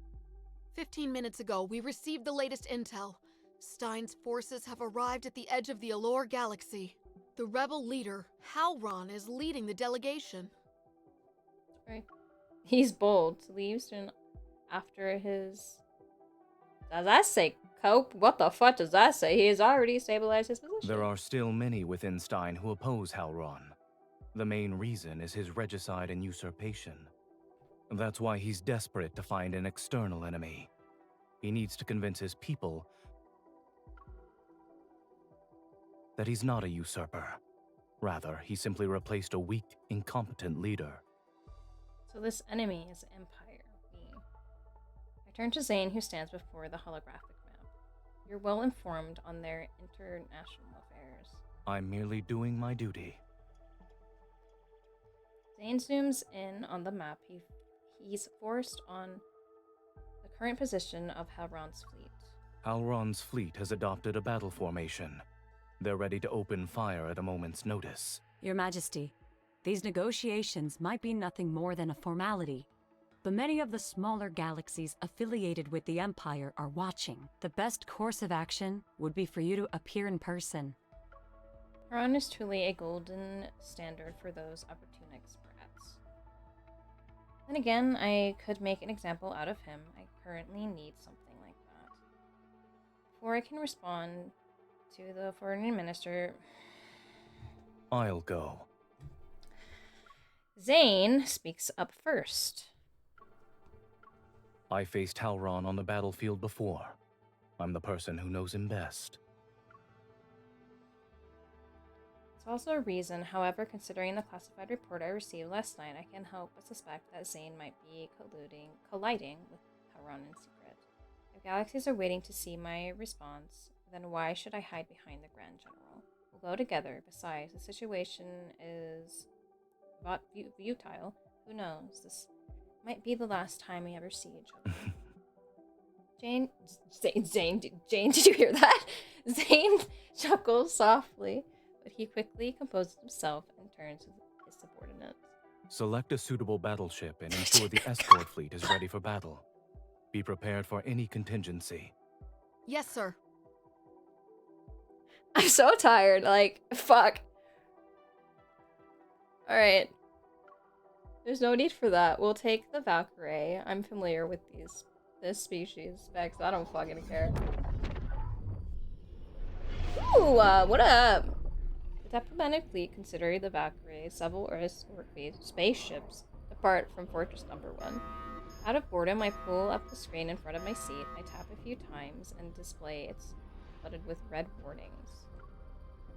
15 minutes ago, we received the latest intel. Stein's forces have arrived at the edge of the Allure Galaxy. The rebel leader, Halron, is leading the delegation. Right. He's bold. Leaves soon after his... Does that say cope? What the fuck does that say? He has already stabilized his position. There are still many within Stein who oppose Halron. The main reason is his regicide and usurpation. That's why he's desperate to find an external enemy. He needs to convince his people that he's not a usurper. Rather, he simply replaced a weak, incompetent leader. So this enemy is the Empire. I turn to Zayne, who stands before the holographic map. You're well informed on their international affairs. I'm merely doing my duty. Zayne zooms in on the map. He's forced on the current position of Halron's fleet. Halron's fleet has adopted a battle formation. They're ready to open fire at a moment's notice. Your Majesty, these negotiations might be nothing more than a formality, but many of the smaller galaxies affiliated with the Empire are watching. The best course of action would be for you to appear in person. Halron is truly a golden standard for those opportunists, perhaps. Then again, I could make an example out of him. I currently need something like that. Before I can respond to the foreign minister, I'll go. Zayne speaks up first. I faced Halron on the battlefield before. I'm the person who knows him best. also a reason, however, considering the classified report I received last night, I can't help but suspect that Zayne might be colliding with Hellron in secret. If galaxies are waiting to see my response, then why should I hide behind the Grand General? We'll go together. Besides, the situation is futile. Who knows? This might be the last time we ever see each other. Jane, did you hear that? Zayne chuckles softly, but he quickly composes himself and turns to his subordinates. Select a suitable battleship and ensure the escort fleet is ready for battle. Be prepared for any contingency. Yes, sir. I'm so tired, like, fuck. Alright. There's no need for that. We'll take the Valkyrie. I'm familiar with this species specs, so I don't fucking care. Ooh, what up? The diplomatic fleet considered the Valkyrie several escort spaceships depart from Fortress Number 1. Out of boredom, I pull up the screen in front of my seat. I tap a few times and display it's flooded with red warnings.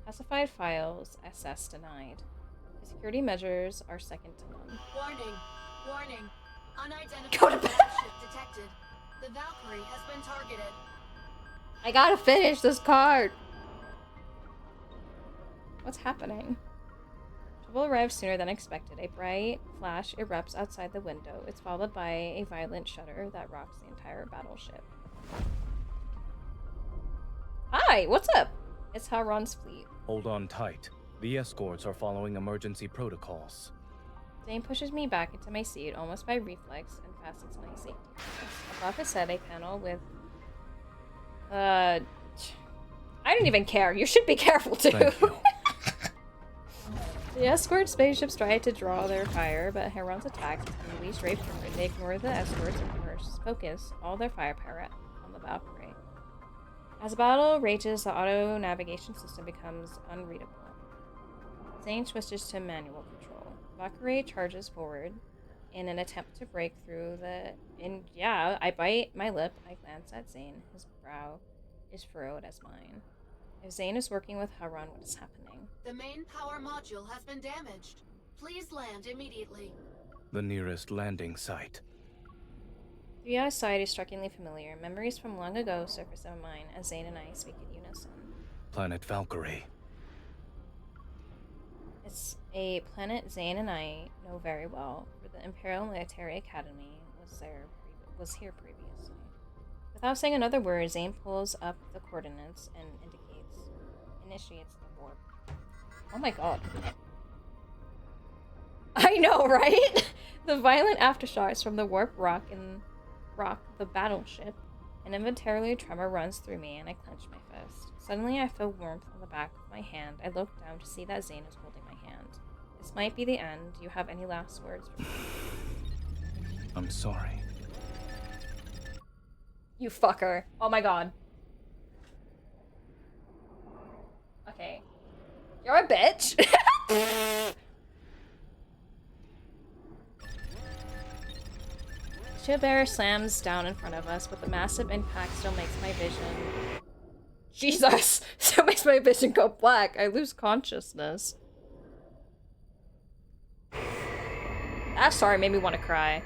Classified files, access denied. The security measures are second to none. Warning. Warning. Go to Unidentified bed. battleship detected. The Valkyrie has been targeted. I gotta finish this card! What's happening? Trouble arrives sooner than expected. A bright flash erupts outside the window. It's followed by a violent shudder that rocks the entire battleship. Hi, what's up? It's Hellron's fleet. Hold on tight. The escorts are following emergency protocols. Zayne pushes me back into my seat almost by reflex and fastens my safety harness. Above his head, a panel with... I don't even care. You should be careful too. Thank you. The escort spaceships try to draw their fire, but Hellron's attacks unleash Ray Fury. They ignore the escorts and focus all their firepower on the Valkyrie. As the battle rages, the auto navigation system becomes unreadable. Zayne switches to manual control. Valkyrie charges forward in an attempt to break through the... I bite my lip. I glance at Zayne. His brow is furrowed as mine. If Zayne is working with Hellron, what is happening? The main power module has been damaged. Please land immediately. The nearest landing site. The outside is strikingly familiar. Memories from long ago surface in my mind as Zayne and I speak in unison. Planet Valkyrie. It's a planet Zayne and I know very well, for the Imperial Military Academy was here previously. Without saying another word, Zayne pulls up the coordinates and initiates the warp. Oh my god. I know, right? The violent aftershocks from the warp rock the battleship. An involuntarily tremor runs through me and I clench my fist. Suddenly I feel warmth on the back of my hand. I look down to see that Zayne is holding my hand. This might be the end. Do you have any last words for me? I'm sorry. You fucker. Oh my god. Okay. You're a bitch. Ship bearer slams down in front of us, but the massive impact still makes my vision... Jesus! Still makes my vision go black. I lose consciousness. That story made me want to cry.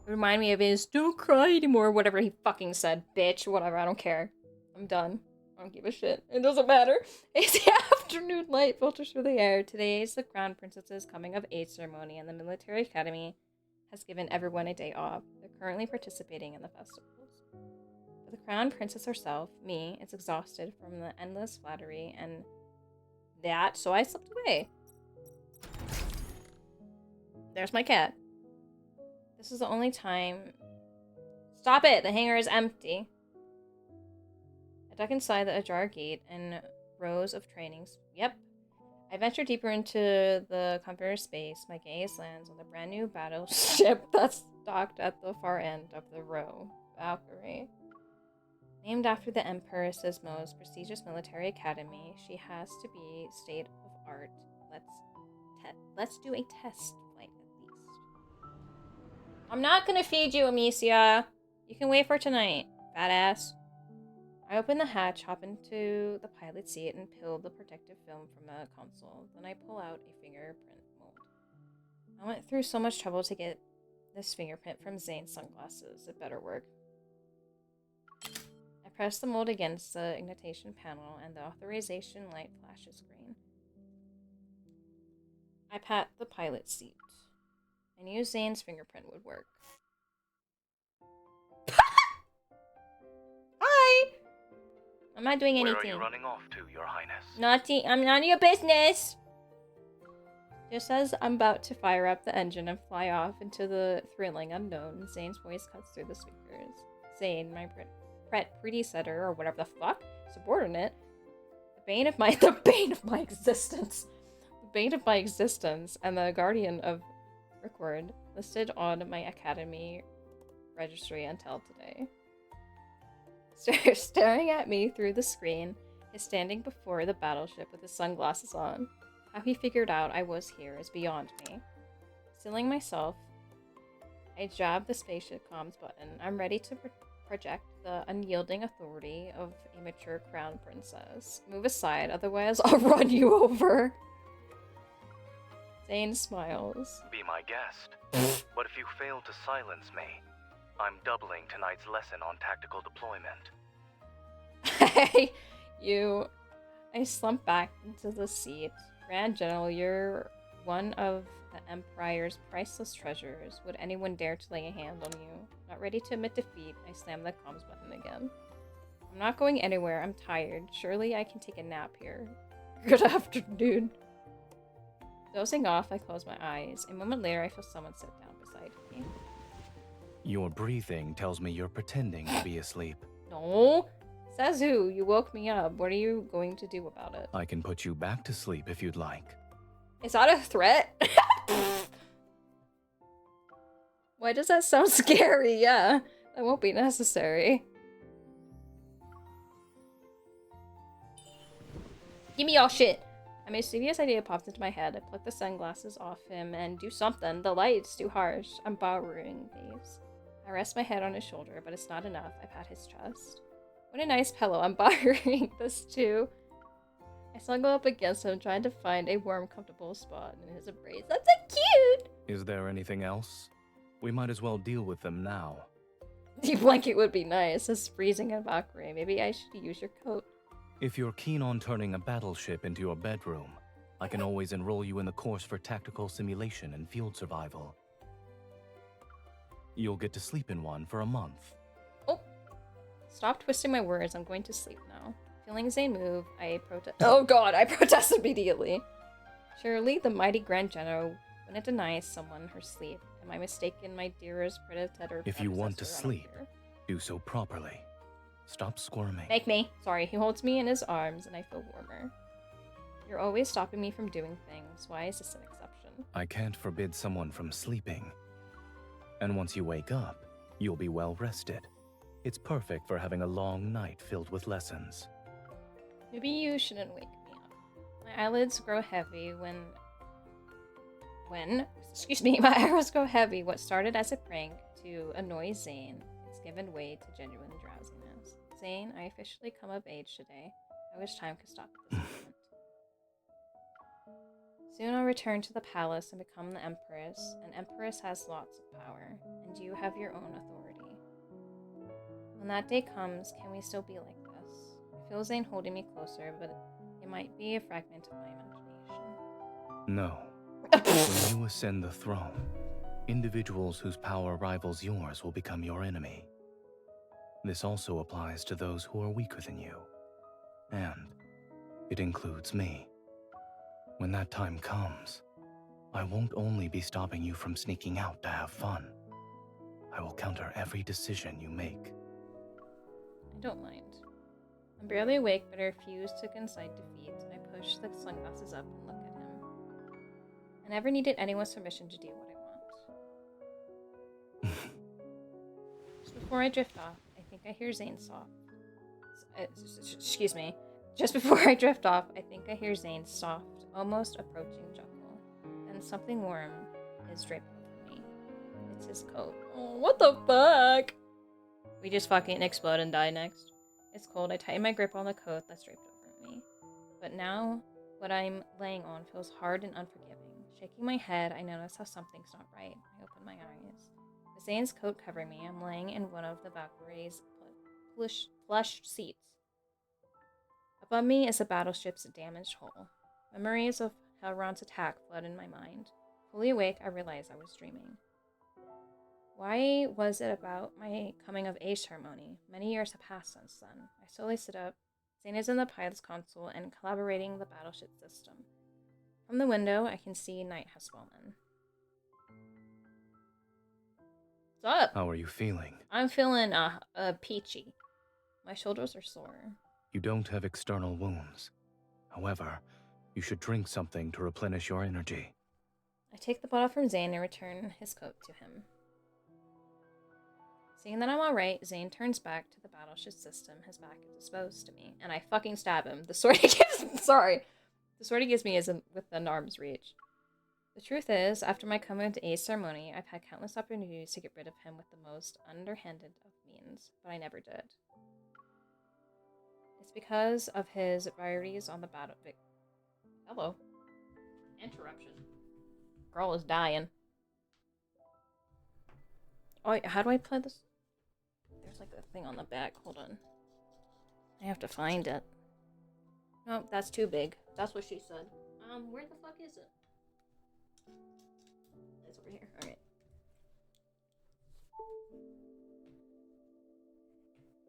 Remind me of his "don't cry anymore," whatever he fucking said. Bitch, whatever, I don't care. I'm done. I don't give a shit. It doesn't matter. As the afternoon light filters through the air, today is the Crown Princess's coming of age ceremony, and the Military Academy has given everyone a day off. They're currently participating in the festivals. But the Crown Princess herself, me, is exhausted from the endless flattery and that, so I slipped away. There's my cat. This is the only time... Stop it! The hangar is empty. I duck inside the ajar gate and rows of trainings. Yep. I venture deeper into the computer space. My gaze lands on the brand new battleship that's docked at the far end of the row. Valkyrie. Named after the Empress's most prestigious military academy, she has to be state of art. Let's do a test flight at least. I'm not gonna feed you, Amicia. You can wait for tonight, badass. I open the hatch, hop into the pilot seat, and peel the protective film from the console. Then I pull out a fingerprint mold. I went through so much trouble to get this fingerprint from Zayne's sunglasses. It better work. I press the mold against the ignition panel, and the authorization light flashes green. I pat the pilot seat. I knew Zayne's fingerprint would work. Hi! I'm not doing anything. Where are you running off to, Your Highness? I'm not your business! Just as I'm about to fire up the engine and fly off into the thrilling unknown, Zayne's voice cuts through the speakers. Zayne, my pretty setter, or whatever the fuck, subordinate, the bane of my existence. The bane of my existence, and the guardian of Rickwood, listed on my academy registry until today. Staring at me through the screen is standing before the battleship with his sunglasses on. How he figured out I was here is beyond me. Stilling myself, I jab the spaceship comms button. I'm ready to project the unyielding authority of a mature crown princess. Move aside, otherwise I'll run you over. Zayne smiles. Be my guest. But if you fail to silence me, I'm doubling tonight's lesson on tactical deployment. Hey, you. I slump back into the seat. Grand General, you're one of the Empire's priceless treasures. Would anyone dare to lay a hand on you? Not ready to admit defeat, I slam the comms button again. I'm not going anywhere, I'm tired. Surely I can take a nap here. Good afternoon. Dozing off, I close my eyes. A moment later, I feel someone sit down beside me. Your breathing tells me you're pretending to be asleep. No! Says who? You woke me up. What are you going to do about it? I can put you back to sleep if you'd like. Is that a threat? Why does that sound scary? Yeah, that won't be necessary. Give me all shit. A mischievous idea pops into my head. I pluck the sunglasses off him and do something. The light's too harsh. I'm borrowing these. I rest my head on his shoulder, but it's not enough. I pat his chest. What a nice pillow. I'm borrowing this too. I snuggle up against him, trying to find a warm, comfortable spot in his embrace. That's so cute! Is there anything else? We might as well deal with them now. The blanket would be nice. It's freezing in Valkyrie. Maybe I should use your coat. If you're keen on turning a battleship into your bedroom, I can always enroll you in the course for tactical simulation and field survival. You'll get to sleep in one for a month. Oh! Stop twisting my words. I'm going to sleep now. Feeling Zayne move, I protest. Oh god, I protest immediately. Surely the mighty Grand General wouldn't deny someone her sleep. Am I mistaken, my dearest predecessor? If you want to sleep, do so properly. Stop squirming. Make me. Sorry, he holds me in his arms and I feel warmer. You're always stopping me from doing things. Why is this an exception? I can't forbid someone from sleeping. And once you wake up, you'll be well rested. It's perfect for having a long night filled with lessons. Maybe you shouldn't wake me up. My eyelids grow heavy excuse me, my eyebrows go heavy. What started as a prank to annoy Zayne, it's given way to genuine drowsiness. Zayne, I officially come of age today. I wish time could stop at this moment. Soon I'll return to the palace and become the Empress. An Empress has lots of power, and you have your own authority. When that day comes, can we still be like this? I feel Zayne holding me closer, but it might be a fragment of my imagination. No. When you ascend the throne, individuals whose power rivals yours will become your enemy. This also applies to those who are weaker than you. And it includes me. When that time comes, I won't only be stopping you from sneaking out to have fun. I will counter every decision you make. I don't mind. I'm barely awake, but I refuse to concede defeat. I push the sunglasses up and look at him. I never needed anyone's permission to do what I want. Just before I drift off, I think I hear Zayne soft. Excuse me. Just before I drift off, I think I hear Zayne's soft, almost approaching chuckle. And something warm is draped over me. It's his coat. Oh, what the fuck? We just fucking explode and die next. It's cold. I tighten my grip on the coat that's draped over me. But now, what I'm laying on feels hard and unforgiving. Shaking my head, I notice how something's not right. I open my eyes. With Zayne's coat covering me, I'm laying in one of the Valkyrie's plush seats. Above me is the battleship's damaged hull. Memories of Halron's attack flood in my mind. Fully awake, I realize I was dreaming. Why was it about my coming-of-age ceremony? Many years have passed since then. I slowly sit up. Zayne is in the pilot's console and collaborating the battleship system. From the window, I can see night has fallen. What's up? How are you feeling? I'm feeling peachy. My shoulders are sore. You don't have external wounds. However, you should drink something to replenish your energy. I take the bottle from Zayne and return his coat to him. Seeing that I'm alright, Zayne turns back to the battleship system, his back is exposed to me, and I fucking stab him. The sword he gives me isn't within arm's reach. The truth is, after my coming-of-age ceremony, I've had countless opportunities to get rid of him with the most underhanded of means, but I never did. It's because of his priorities on the battle. Hello. Interruption. Girl is dying. Oh, how do I play this? There's like a thing on the back. Hold on. I have to find it. No, that's too big. That's what she said. Where the fuck is it? It's over here. Alright.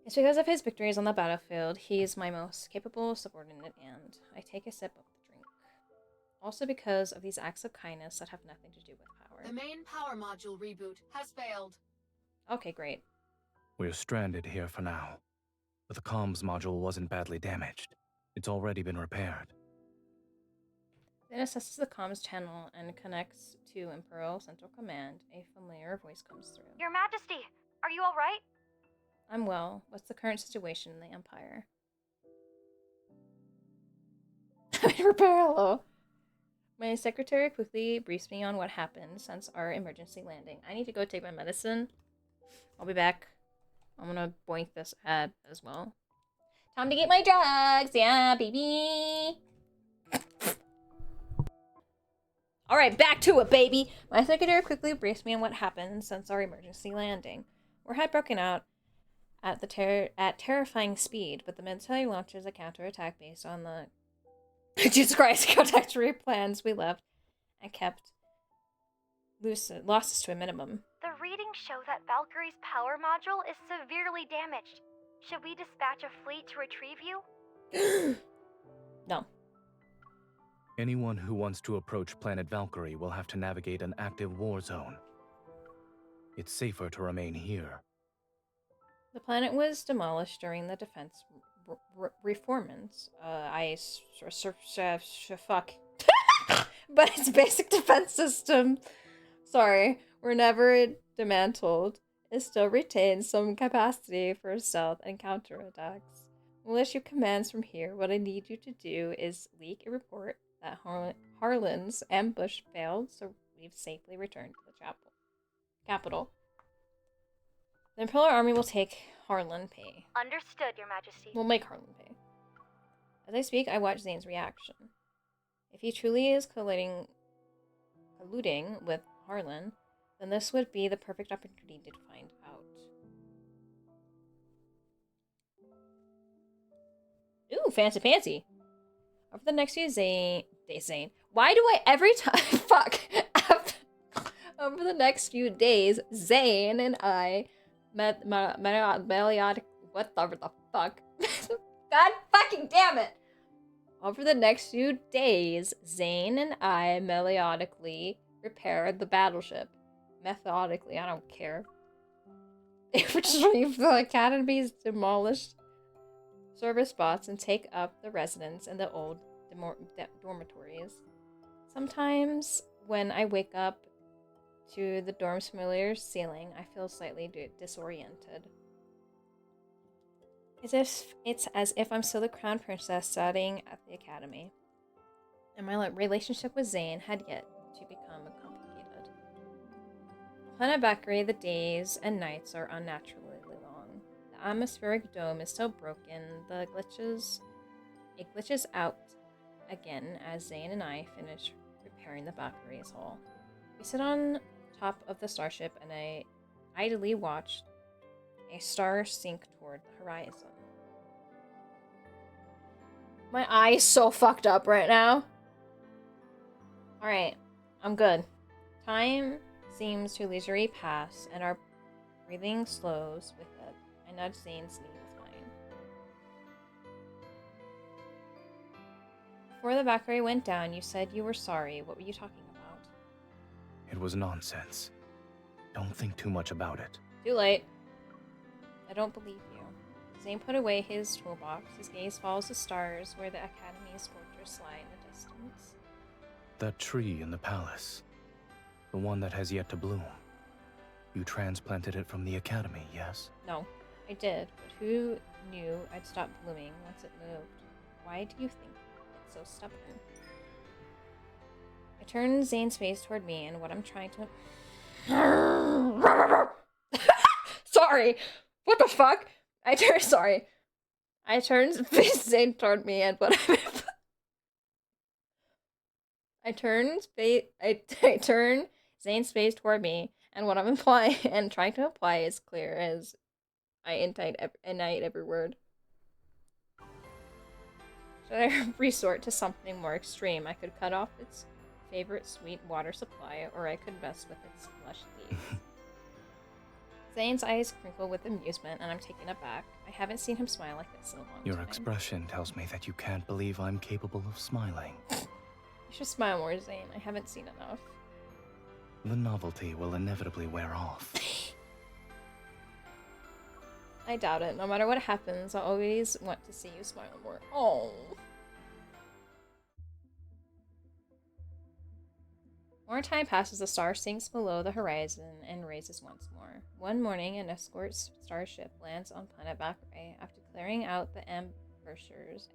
It's because of his victories on the battlefield, he's my most capable subordinate, and I take a sip of the drink. Also because of these acts of kindness that have nothing to do with power. The main power module reboot has failed. Okay, great. We're stranded here for now. But the comms module wasn't badly damaged. It's already been repaired. It assesses the comms channel and connects to Imperial Central Command. A familiar voice comes through. Your Majesty, are you alright? I'm well. What's the current situation in the Empire? Repair, hello. My secretary quickly briefs me on what happened since our emergency landing. I need to go take my medicine. I'll be back. I'm gonna boink this ad as well. Time to get my drugs! Yeah, baby! Alright, back to it, baby! My secretary quickly briefs me on what happened since our emergency landing. War had broken out at terrifying speed, but the military launches a counterattack based on the Jesus Christ trajectory plans we left and kept losses to a minimum. The readings show that Valkyrie's power module is severely damaged. Should we dispatch a fleet to retrieve you? No. Anyone who wants to approach Planet Valkyrie will have to navigate an active war zone. It's safer to remain here. The planet was demolished during the defense reformance. Fuck. But its basic defense system, were never dismantled. It still retains some capacity for stealth and counterattacks. Militia commands from here, what I need you to do is leak a report that Harlan's ambush failed, so we've safely returned to the capital. The Imperial Army will take Harlan pay. Understood, Your Majesty. We'll make Harlan pay. As I speak, I watch Zayne's reaction. If he truly is colluding with Harlan, then this would be the perfect opportunity to find out. Ooh, fancy pantsy. Over the next few Zayne. Why do I every time fuck? Over the next few days, Zayne and I met Meliodic. What the fuck? God fucking damn it! Over the next few days, Zayne and I melodically repaired the battleship. Methodically, I don't care. Retrieve the Academy's demolished service spots and take up the residence in the old dormitories. Sometimes, when I wake up to the dorm's familiar ceiling, I feel slightly disoriented. It's as if I'm still the crown princess studying at the academy, and my relationship with Zayne had yet to become complicated. On Planet Valkyrie, the days and nights are unnaturally long. The The atmospheric dome is so broken, it glitches out again as Zayne and I finish repairing the Valkyrie's hull. We sit on top of the starship and I idly watch a star sink toward the horizon. My eye is so fucked up right now. Alright, I'm good. Time seems to leisurely pass and our breathing slows with it. I nudge Zayne's knee with mine. Before the Valkyrie went down, you said you were sorry. What were you talking about? It was nonsense. Don't think too much about it. Too late. I don't believe you. Zayne put away his toolbox. His gaze follows the stars where the Academy's fortress lie in the distance. That tree in the palace. The one that has yet to bloom. You transplanted it from the Academy, yes? No, I did, but who knew I'd stop blooming once it moved? Why do you think it's so stubborn? I turn Zayne's face toward me and what I'm trying to... Sorry! What the fuck? I turn Zayne toward me and what I turn Zayne's face toward me, and what I'm implying and trying to imply is clear as I indite every word. Should I resort to something more extreme? I could cut off its favorite sweet water supply, or I could mess with its lush leaves. Zayne's eyes crinkle with amusement, and I'm taken aback. I haven't seen him smile like this in a long time. Your expression tells me that you can't believe I'm capable of smiling. You should smile more, Zayne. I haven't seen enough. The novelty will inevitably wear off. I doubt it. No matter what happens, I'll always want to see you smile more. Oh. More time passes, the star sinks below the horizon and raises once more. One morning, an escort starship lands on planet Valkyrie. After clearing out the ambushers,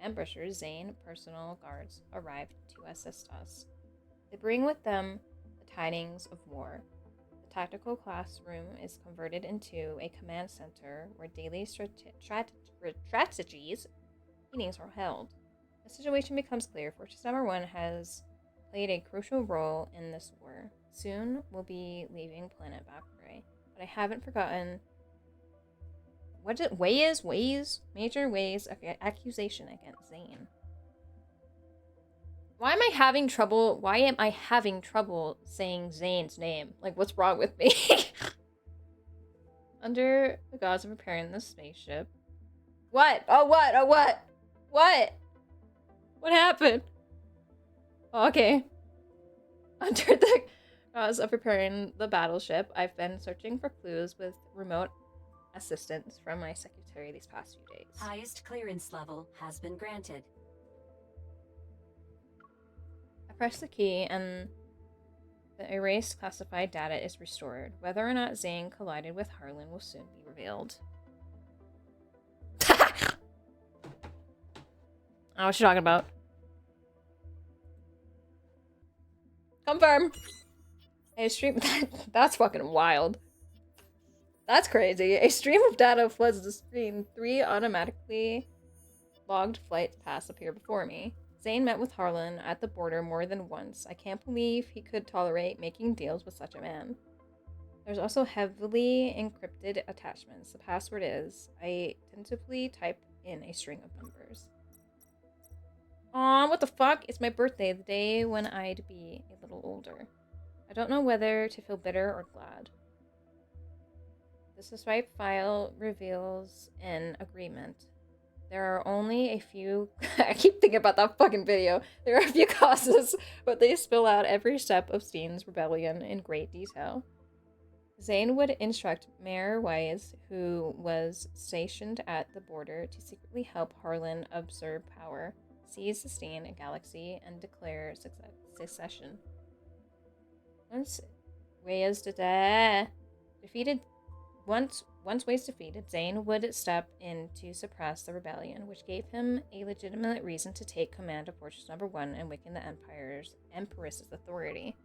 Zayne personal guards arrived to assist us. They bring with them the tidings of war. The tactical classroom is converted into a command center where daily strategies meetings are held. The situation becomes clear. Fortress Number 1 has played a crucial role in this war. Soon we'll be leaving planet Valkyrie, but I haven't forgotten what it major ways of accusation against Zayne. Why am I having trouble saying Zayne's name? Like, what's wrong with me? Under the gauze of repairing the spaceship. What? Oh, what? Oh, what? What? What happened? Oh, okay. Under the gauze of preparing the battleship, I've been searching for clues with remote assistance from my secretary these past few days. Highest clearance level has been granted. I press the key and the erased classified data is restored. Whether or not Zayne collided with Harlan will soon be revealed. I don't know what you're talking about. Confirm. A stream that's fucking wild. That's crazy. A stream of data floods the screen. 3 automatically logged flight paths appear before me. Zayne met with Harlan at the border more than once. I can't believe he could tolerate making deals with such a man. There's also heavily encrypted attachments. The password is, I tentatively type in a string of numbers. Aw, what the fuck? It's my birthday, the day when I'd be a little older. I don't know whether to feel bitter or glad. The swipe file reveals an agreement. There are only a few... I keep thinking about that fucking video. There are a few causes, but they spill out every step of Steen's rebellion in great detail. Zayne would instruct Mayor Wise, who was stationed at the border, to secretly help Harlan absorb power, seize the Steen galaxy, and declare secession. Once Way's defeated, Zayne would step in to suppress the rebellion, which gave him a legitimate reason to take command of Fortress Number 1 and weaken the Empress's authority.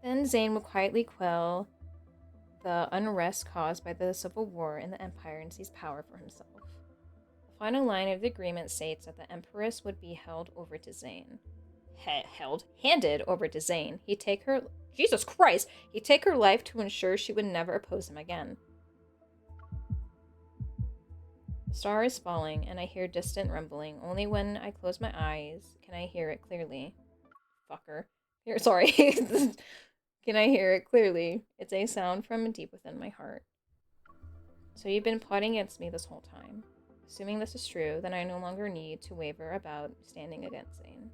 Then Zayne would quietly quell the unrest caused by the civil war in the Empire and seize power for himself. The final line of the agreement states that the Empress would be held over to Zayne. Handed over to Zayne. He'd take her... Jesus Christ! He'd take her life to ensure she would never oppose him again. The star is falling, and I hear distant rumbling. Only when I close my eyes can I hear it clearly. Fucker. Sorry. Can I hear it clearly? It's a sound from deep within my heart. So you've been plotting against me this whole time. Assuming this is true, then I no longer need to waver about standing against Zayne.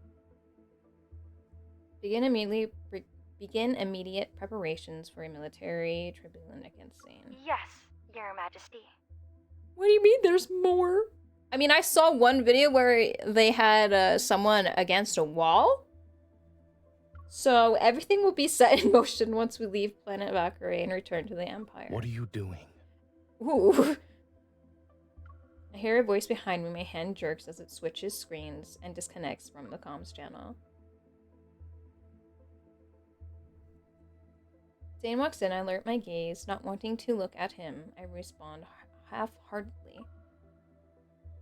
Begin immediate preparations for a military tribunal against Zayne. Yes, Your Majesty. What do you mean there's more? I mean, I saw one video where they had someone against a wall. So everything will be set in motion once we leave planet Valkyrie and return to the Empire. What are you doing? Ooh. I hear a voice behind me. My hand jerks as it switches screens and disconnects from the comms channel. Zayne walks in. I alert my gaze. Not wanting to look at him, I respond half-heartedly.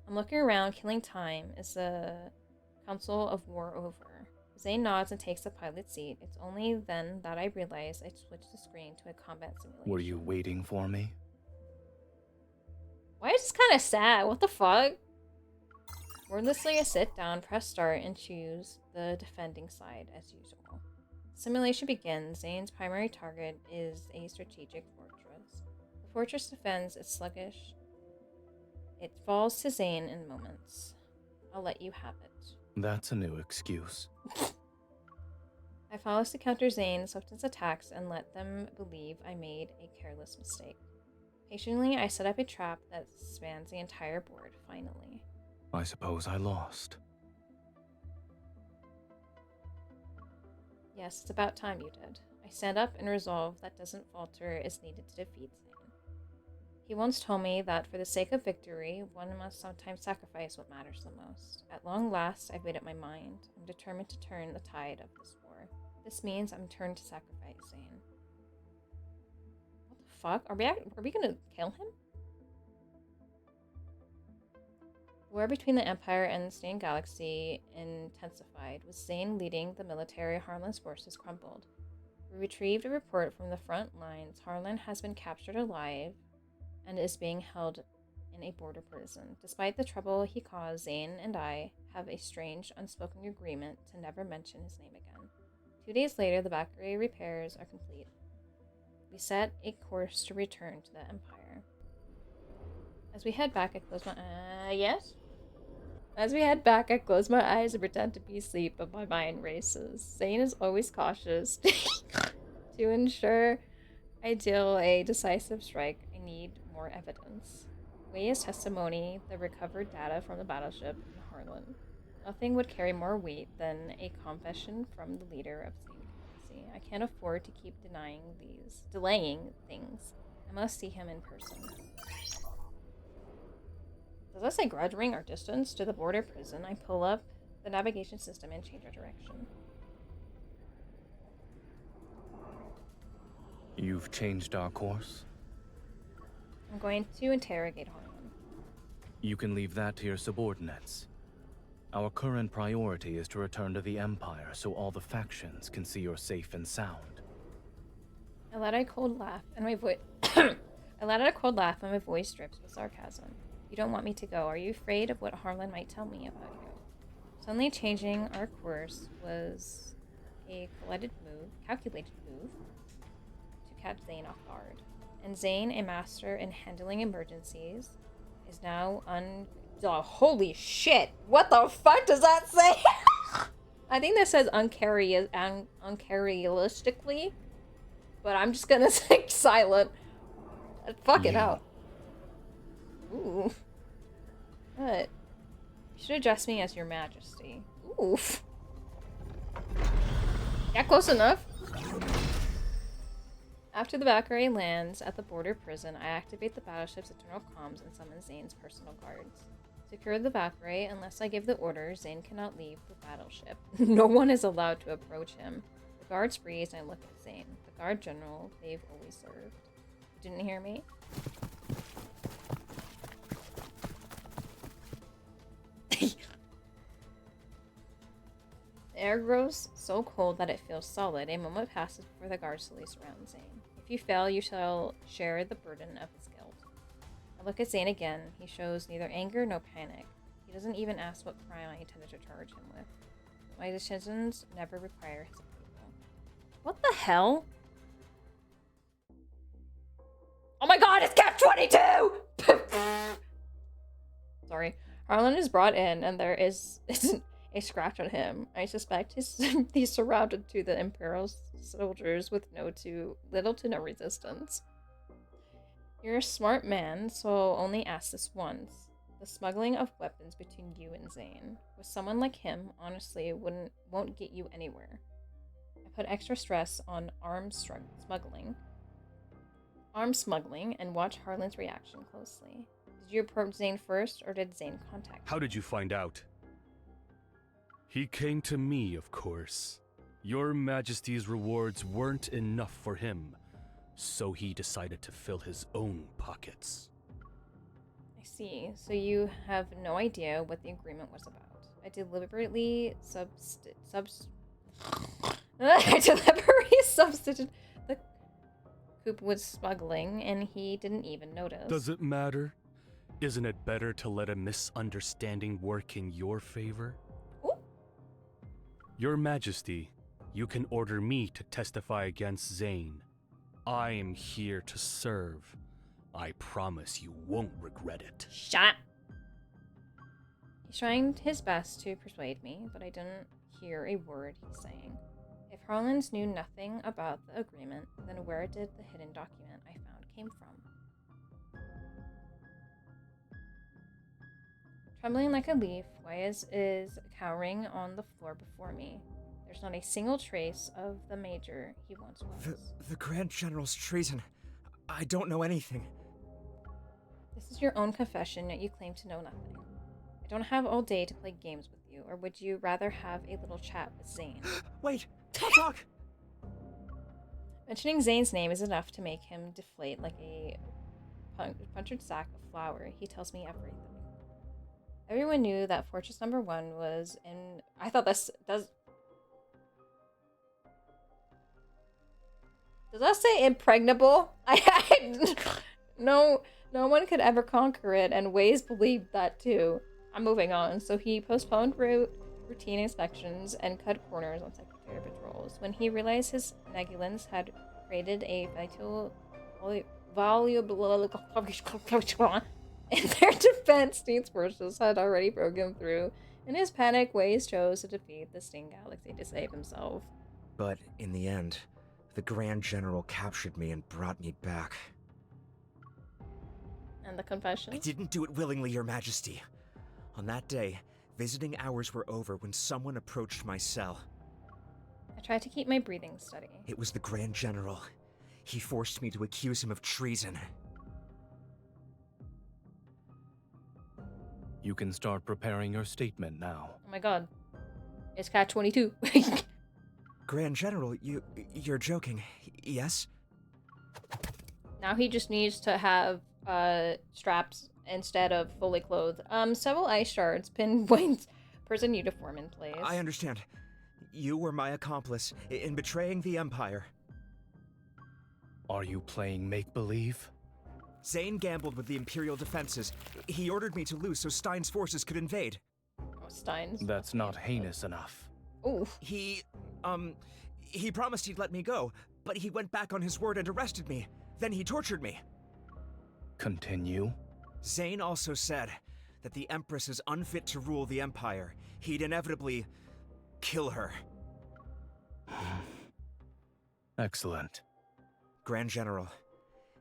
I'm looking around, killing time. Is the Council of War over? Zayne nods and takes the pilot seat. It's only then that I realize I switched the screen to a combat simulation. Were you waiting for me? Why is this kind of sad? What the fuck? Wordlessly, I sit down, press start, and choose the defending side as usual. Simulation begins. Zayne's primary target is a strategic fortress. The fortress defends its sluggish. It falls to Zayne in moments. I'll let you have it. That's a new excuse. I follow to counter Zayne's substance attacks and let them believe I made a careless mistake. Patiently, I set up a trap that spans the entire board, finally. I suppose I lost. Yes, it's about time you did. I stand up and resolve that doesn't falter is needed to defeat Zayne. He once told me that for the sake of victory, one must sometimes sacrifice what matters the most. At long last, I've made up my mind. I'm determined to turn the tide of this war. This means I'm turned to sacrifice Zayne. What the fuck? Are we gonna kill him? War between the Empire and the Stained Galaxy intensified, with Zayne leading the military. Harlan's forces crumbled. We retrieved a report from the front lines. Harlan has been captured alive and is being held in a border prison. Despite the trouble he caused, Zayne and I have a strange, unspoken agreement to never mention his name again. 2 days later, the Valkyrie repairs are complete. We set a course to return to the Empire. As we head back, I close my yes? As we head back, I close my eyes and pretend to be asleep, but my mind races. Zayne is always cautious. To ensure I deal a decisive strike, I need more evidence. Weigh as testimony the recovered data from the battleship in Harlan. Nothing would carry more weight than a confession from the leader of the Galaxy. I can't afford to keep delaying things. I must see him in person. Does that say grudge ring our distance to the border prison? I pull up the navigation system and change our direction. You've changed our course? I'm going to interrogate Harlan. You can leave that to your subordinates. Our current priority is to return to the Empire so all the factions can see you're safe and sound. I let out a cold laugh and my voice drips with sarcasm. You don't want me to go. Are you afraid of what Harlan might tell me about you? Suddenly changing our course was a calculated move to catch Zayne off guard. And Zayne, a master in handling emergencies, is now oh, holy shit! What the fuck does that say? I think that says uncharacteristically, but I'm just gonna say silent. Fuck it out. Ooh. What? You should address me as Your Majesty. Oof. Yeah, close enough. After the Valkyrie lands at the border prison, I activate the battleship's internal comms and summon Zayne's personal guards. Secure the Valkyrie. Unless I give the order, Zayne cannot leave the battleship. No one is allowed to approach him. The guards freeze and I look at Zayne. The guard general they've always served. didn't hear me. The air grows so cold that it feels solid. A moment passes before the guards slowly surround Zayne. If you fail, you shall share the burden of his guilt. I look at Zayne again. He shows neither anger nor panic. He doesn't even ask what crime I intended to charge him with. My decisions never require his approval. What the hell? Oh my god, it's Cap 22! Sorry. Harlan is brought in, and there is a scratch on him. I suspect he's surrounded to the Imperial soldiers with little to no resistance. You're a smart man, so I'll only ask this once. The smuggling of weapons between you and Zayne. With someone like him, honestly, won't get you anywhere. I put extra stress on arms smuggling, and watch Harlan's reaction closely. Did you approach Zayne first, or did Zayne contact you? How did you find out? He came to me, of course. Your Majesty's rewards weren't enough for him, so he decided to fill his own pockets. I see. So you have no idea what the agreement was about. I deliberately substituted the coup with smuggling, and he didn't even notice. Does it matter? Isn't it better to let a misunderstanding work in your favor? Ooh. Your Majesty, you can order me to testify against Zayne. I am here to serve. I promise you won't regret it. Shut up! He's trying his best to persuade me, but I didn't hear a word he's saying. If Harlan's knew nothing about the agreement, then where did the hidden document I found came from? Trembling like a leaf, Wyas is cowering on the floor before me. There's not a single trace of the major he once was. The Grand General's treason. I don't know anything. This is your own confession, yet you claim to know nothing. I don't have all day to play games with you, or would you rather have a little chat with Zayne? Wait! Talk! Mentioning Zayne's name is enough to make him deflate like a punctured sack of flour. He tells me everything. Everyone knew that Fortress Number 1 was in... I thought this... Does that say impregnable? No one could ever conquer it, and Waze believed that too. I'm moving on. So he postponed routine inspections and cut corners on secondary patrols. When he realized his negligence had created a valuable in their defense, Steed's forces had already broken through. In his panic, Waze chose to defeat the Sting Galaxy to save himself. But in the end, the Grand General captured me and brought me back. And the confession? I didn't do it willingly, Your Majesty. On that day, visiting hours were over when someone approached my cell. I tried to keep my breathing steady. It was the Grand General. He forced me to accuse him of treason. You can start preparing your statement now. Oh my god. It's Cat 22. Grand General, you're joking, yes? Now he just needs to have straps instead of fully clothed. Several ice shards pin Wayne's prison uniform in place. I understand. You were my accomplice in betraying the Empire. Are you playing make-believe? Zayne gambled with the Imperial defenses. He ordered me to lose so Stein's forces could invade. Oh, Stein's? That's not heinous enough. Ooh. He promised he'd let me go, but he went back on his word and arrested me. Then he tortured me. Continue. Zayne also said that the Empress is unfit to rule the Empire. He'd inevitably kill her. Excellent. Grand General,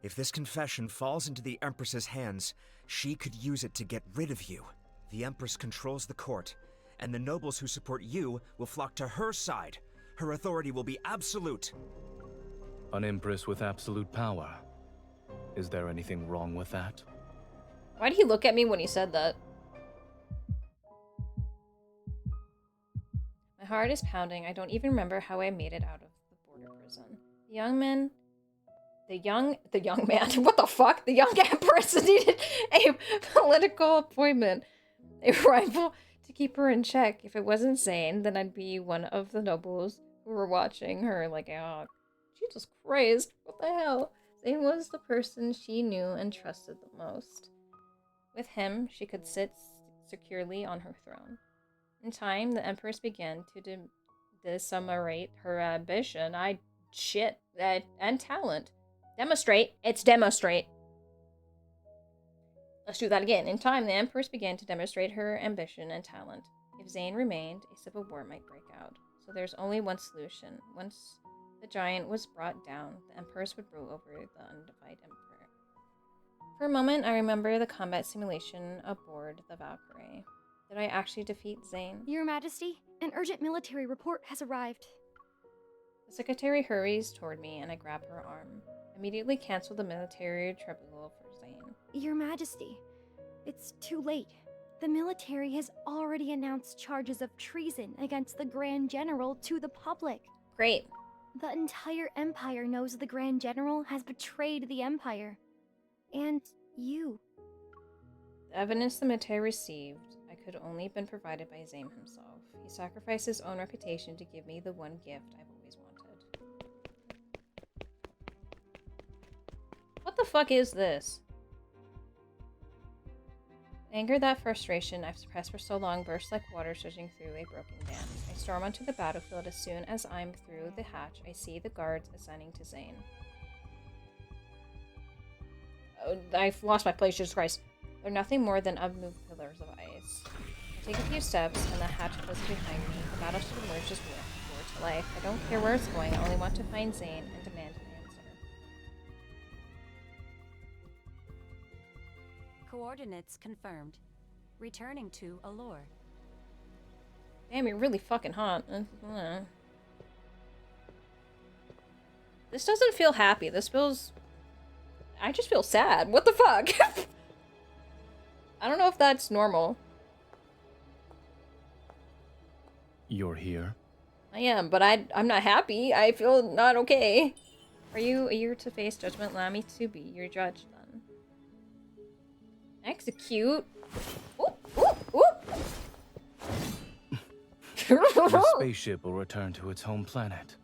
if this confession falls into the Empress's hands, she could use it to get rid of you. The Empress controls the court, and the nobles who support you will flock to her side. Her authority will be absolute. An Empress with absolute power. Is there anything wrong with that? Why did he look at me when he said that? My heart is pounding. I don't even remember how I made it out of the border prison. The young men The young man, what the fuck? The young empress needed a political appointment, a rival to keep her in check. If it wasn't Zayne, then I'd be one of the nobles who were watching her like, oh, Jesus Christ, what the hell? Zayne was the person she knew and trusted the most. With him, she could sit securely on her throne. In time, the empress began to disseminate her ambition, and talent. Demonstrate. It's demonstrate. Let's do that again. In time, the empress began to demonstrate her ambition and talent. If Zayne remained, a civil war might break out. So there's only one solution. Once the giant was brought down, the empress would rule over the undivided emperor. For a moment, I remember the combat simulation aboard the Valkyrie. Did I actually defeat Zayne? Your Majesty, an urgent military report has arrived. The secretary hurries toward me and I grab her arm. Immediately cancel the military tribunal for Zayne. Your Majesty, it's too late. The military has already announced charges of treason against the Grand General to the public. Great. The entire Empire knows the Grand General has betrayed the Empire. And you. The evidence the military received could only have been provided by Zayne himself. He sacrificed his own reputation to give me the one gift I've always wanted. What the fuck is this? Anger, that frustration I've suppressed for so long bursts like water surging through a broken dam. I storm onto the battlefield. As soon as I'm through the hatch, I see the guards assigning to Zayne. Oh, I've lost my place, Jesus Christ. They're nothing more than unmoved pillars of ice. I take a few steps, and the hatch closes behind me. The battleship emerges more to life. I don't care where it's going. I only want to find Zayne and demand an answer. Coordinates confirmed. Returning to Allure. Damn, you're really fucking hot. This doesn't feel happy. This feels... I just feel sad. What the fuck? I don't know if that's normal. You're here? I am, but I'm not happy. I feel not okay. Are you eager to face judgment? Allow me to be your judge, then. Execute. Ooh, ooh, ooh. The spaceship will return to its home planet.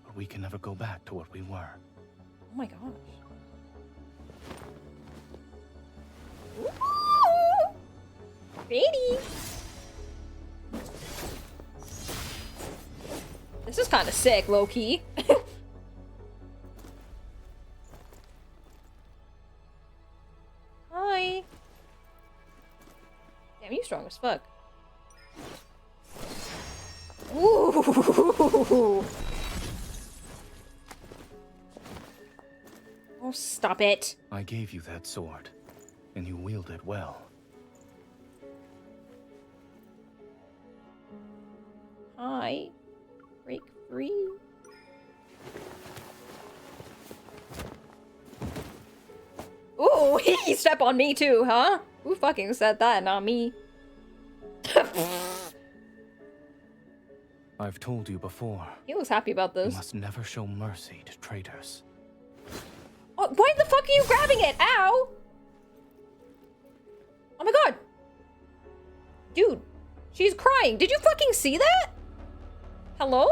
But we can never go back to what we were. Oh my gosh. Baby! This is kind of sick, low-key. Hi. Damn, you strong as fuck. Ooh. Oh, stop it. I gave you that sword, and you wield it well. Hi. Break free. Ooh, he step on me too, huh? Who fucking said that? Not me. I've told you before. He looks happy about this. You must never show mercy to traitors. Oh, why the fuck are you grabbing it? Ow! Oh my god! Dude, she's crying. Did you fucking see that? Hello?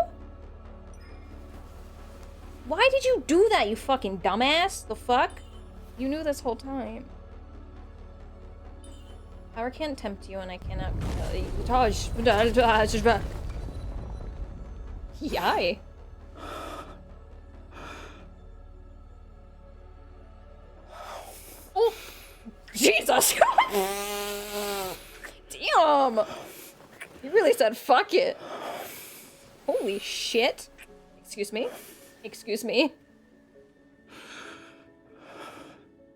Why did you do that, you fucking dumbass? The fuck? You knew this whole time. Power can't tempt you and I cannot... Yay. Oh, Jesus! Damn! You really said fuck it. Holy shit. Excuse me? Excuse me?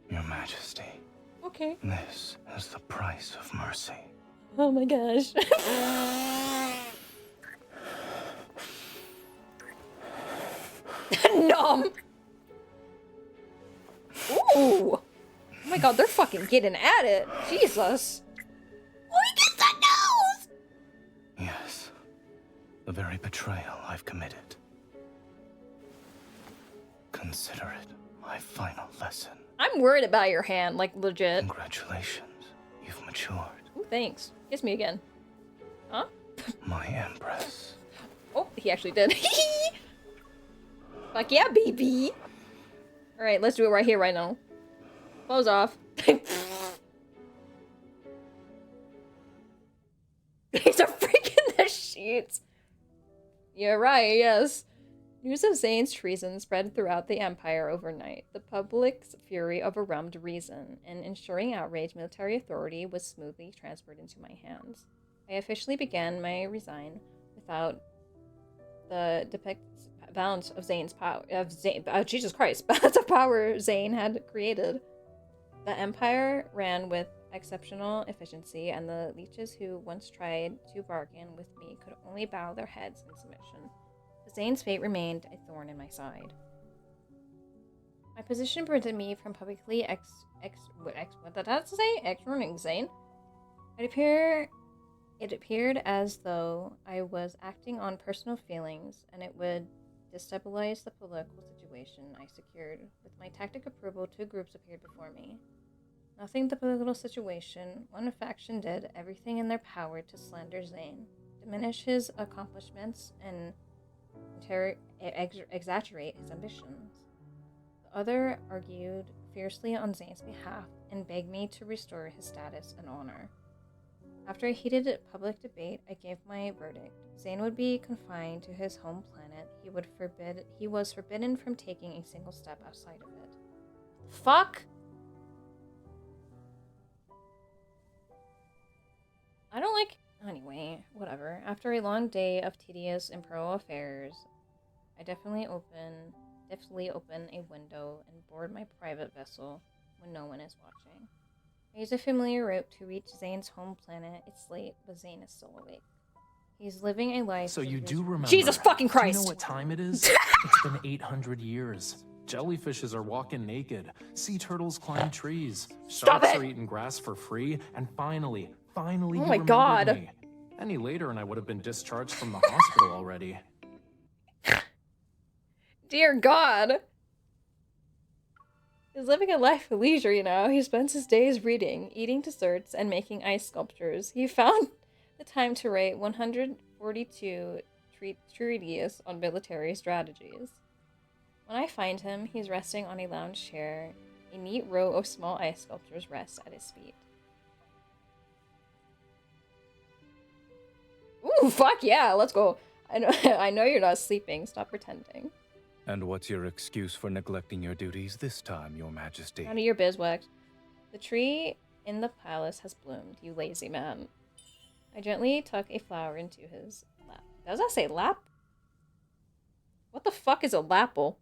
Your Majesty. Okay. This is the price of mercy. Oh my gosh. Numb. Ooh. Oh my god, they're fucking getting at it. Jesus. Oh, he gets that nose! Yes. The very betrayal I've committed. Consider it my final lesson. I'm worried about your hand, like legit. Congratulations, you've matured. Ooh, thanks. Kiss me again. Huh? My Empress. Oh, he actually did. Fuck yeah, baby. Alright, let's do it right here, right now. Close off. These are freaking the sheets. You're right, yes. News of Zayne's treason spread throughout the Empire overnight. The public's fury overwhelmed reason, and ensuring outrage military authority was smoothly transferred into my hands. I officially began my resign without the balance of Zayne's power. Jesus Christ, balance of power Zayne had created. The Empire ran with exceptional efficiency, and the leeches who once tried to bargain with me could only bow their heads in submission. Zayne's fate remained a thorn in my side. My position prevented me from publicly what did that say? Exorning Zayne? It appeared as though I was acting on personal feelings, and it would destabilize the political situation I secured. With my tactic approval, two groups appeared before me. Nothing the political situation, one faction did everything in their power to slander Zayne, diminish his accomplishments, and exaggerate his ambitions. The other argued fiercely on Zayne's behalf and begged me to restore his status and honor. After a heated public debate, I gave my verdict. Zayne would be confined to his home planet. He was forbidden from taking a single step outside of it. Fuck! I don't like... Anyway, whatever. After a long day of tedious imperial affairs, I deftly open a window and board my private vessel when no one is watching. I use a familiar route to reach Zayne's home planet. It's late, but Zayne is still awake. He's living a life... So you do remember... Jesus fucking Christ! Do you know what time it is? It's been 800 years. Jellyfishes are walking naked. Sea turtles climb trees. Sharks are eating grass for free. And finally, oh you my remembered God. me. Any later and I would have been discharged from the hospital already. Dear God! He's living a life of leisure, you know. He spends his days reading, eating desserts, and making ice sculptures. He found the time to write 142 treatises on military strategies. When I find him, he's resting on a lounge chair. A neat row of small ice sculptures rests at his feet. Ooh, fuck yeah, let's go. I know you're not sleeping. Stop pretending. And what's your excuse for neglecting your duties this time, Your Majesty? None of your beeswax. The tree in the palace has bloomed, you lazy man. I gently tuck a flower into his lap. Does that say lap? What the fuck is a lapple?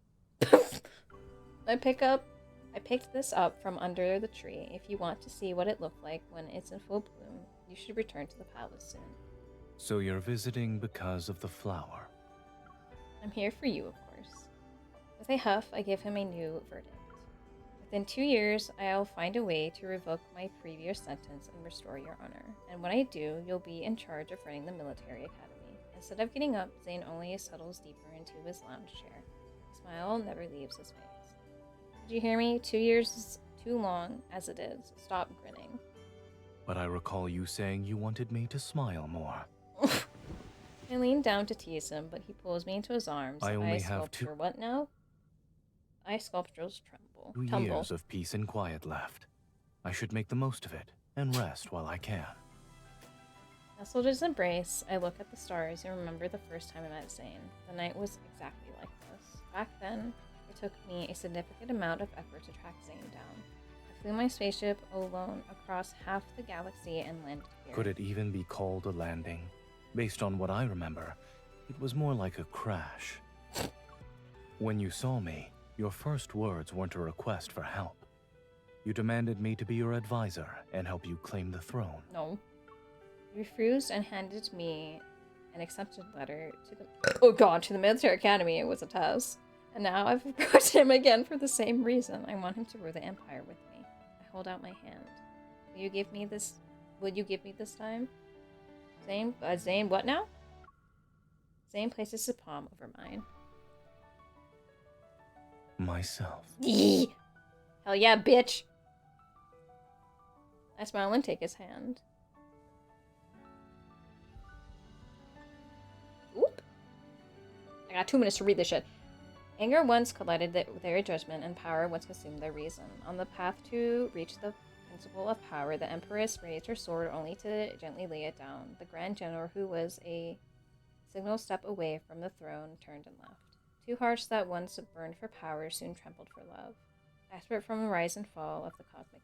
I picked this up from under the tree. If you want to see what it looked like when it's in full bloom, you should return to the palace soon. So you're visiting because of the flower? I'm here for you, of course. With a huff, I give him a new verdict. Within 2 years, I'll find a way to revoke my previous sentence and restore your honor. And when I do, you'll be in charge of running the military academy. Instead of getting up, Zayne only settles deeper into his lounge chair. A smile never leaves his face. Did you hear me? 2 years is too long as it is. Stop grinning. But I recall you saying you wanted me to smile more. I lean down to tease him, but he pulls me into his arms. I only have two... What now? Ice sculptures tremble. 2 years of peace and quiet left. I should make the most of it, and rest while I can. Nestled in his embrace, I look at the stars and remember the first time I met Zayne. The night was exactly like this. Back then, it took me a significant amount of effort to track Zayne down. I flew my spaceship alone across half the galaxy and landed here. Could it even be called a landing? Based on what I remember, it was more like a crash. When you saw me, your first words weren't a request for help. You demanded me to be your advisor and help you claim the throne. No. You refused and handed me an acceptance letter to the military academy. It was a test. And now I've approached him again for the same reason. I want him to rule the empire with me. I hold out my hand. Will you give me this time? Zayne, what now? Zayne places his palm over mine. myself. Yee! Hell yeah, bitch! I smile and take his hand. Oop! I got 2 minutes to read this shit. Anger once collided their judgment, and power once consumed their reason. On the path to reach the principle of power, the Empress raised her sword only to gently lay it down. The Grand General, who was a single step away from the throne, turned and left. 2 hearts that once burned for power soon trembled for love. Expert from the rise and fall of the cosmic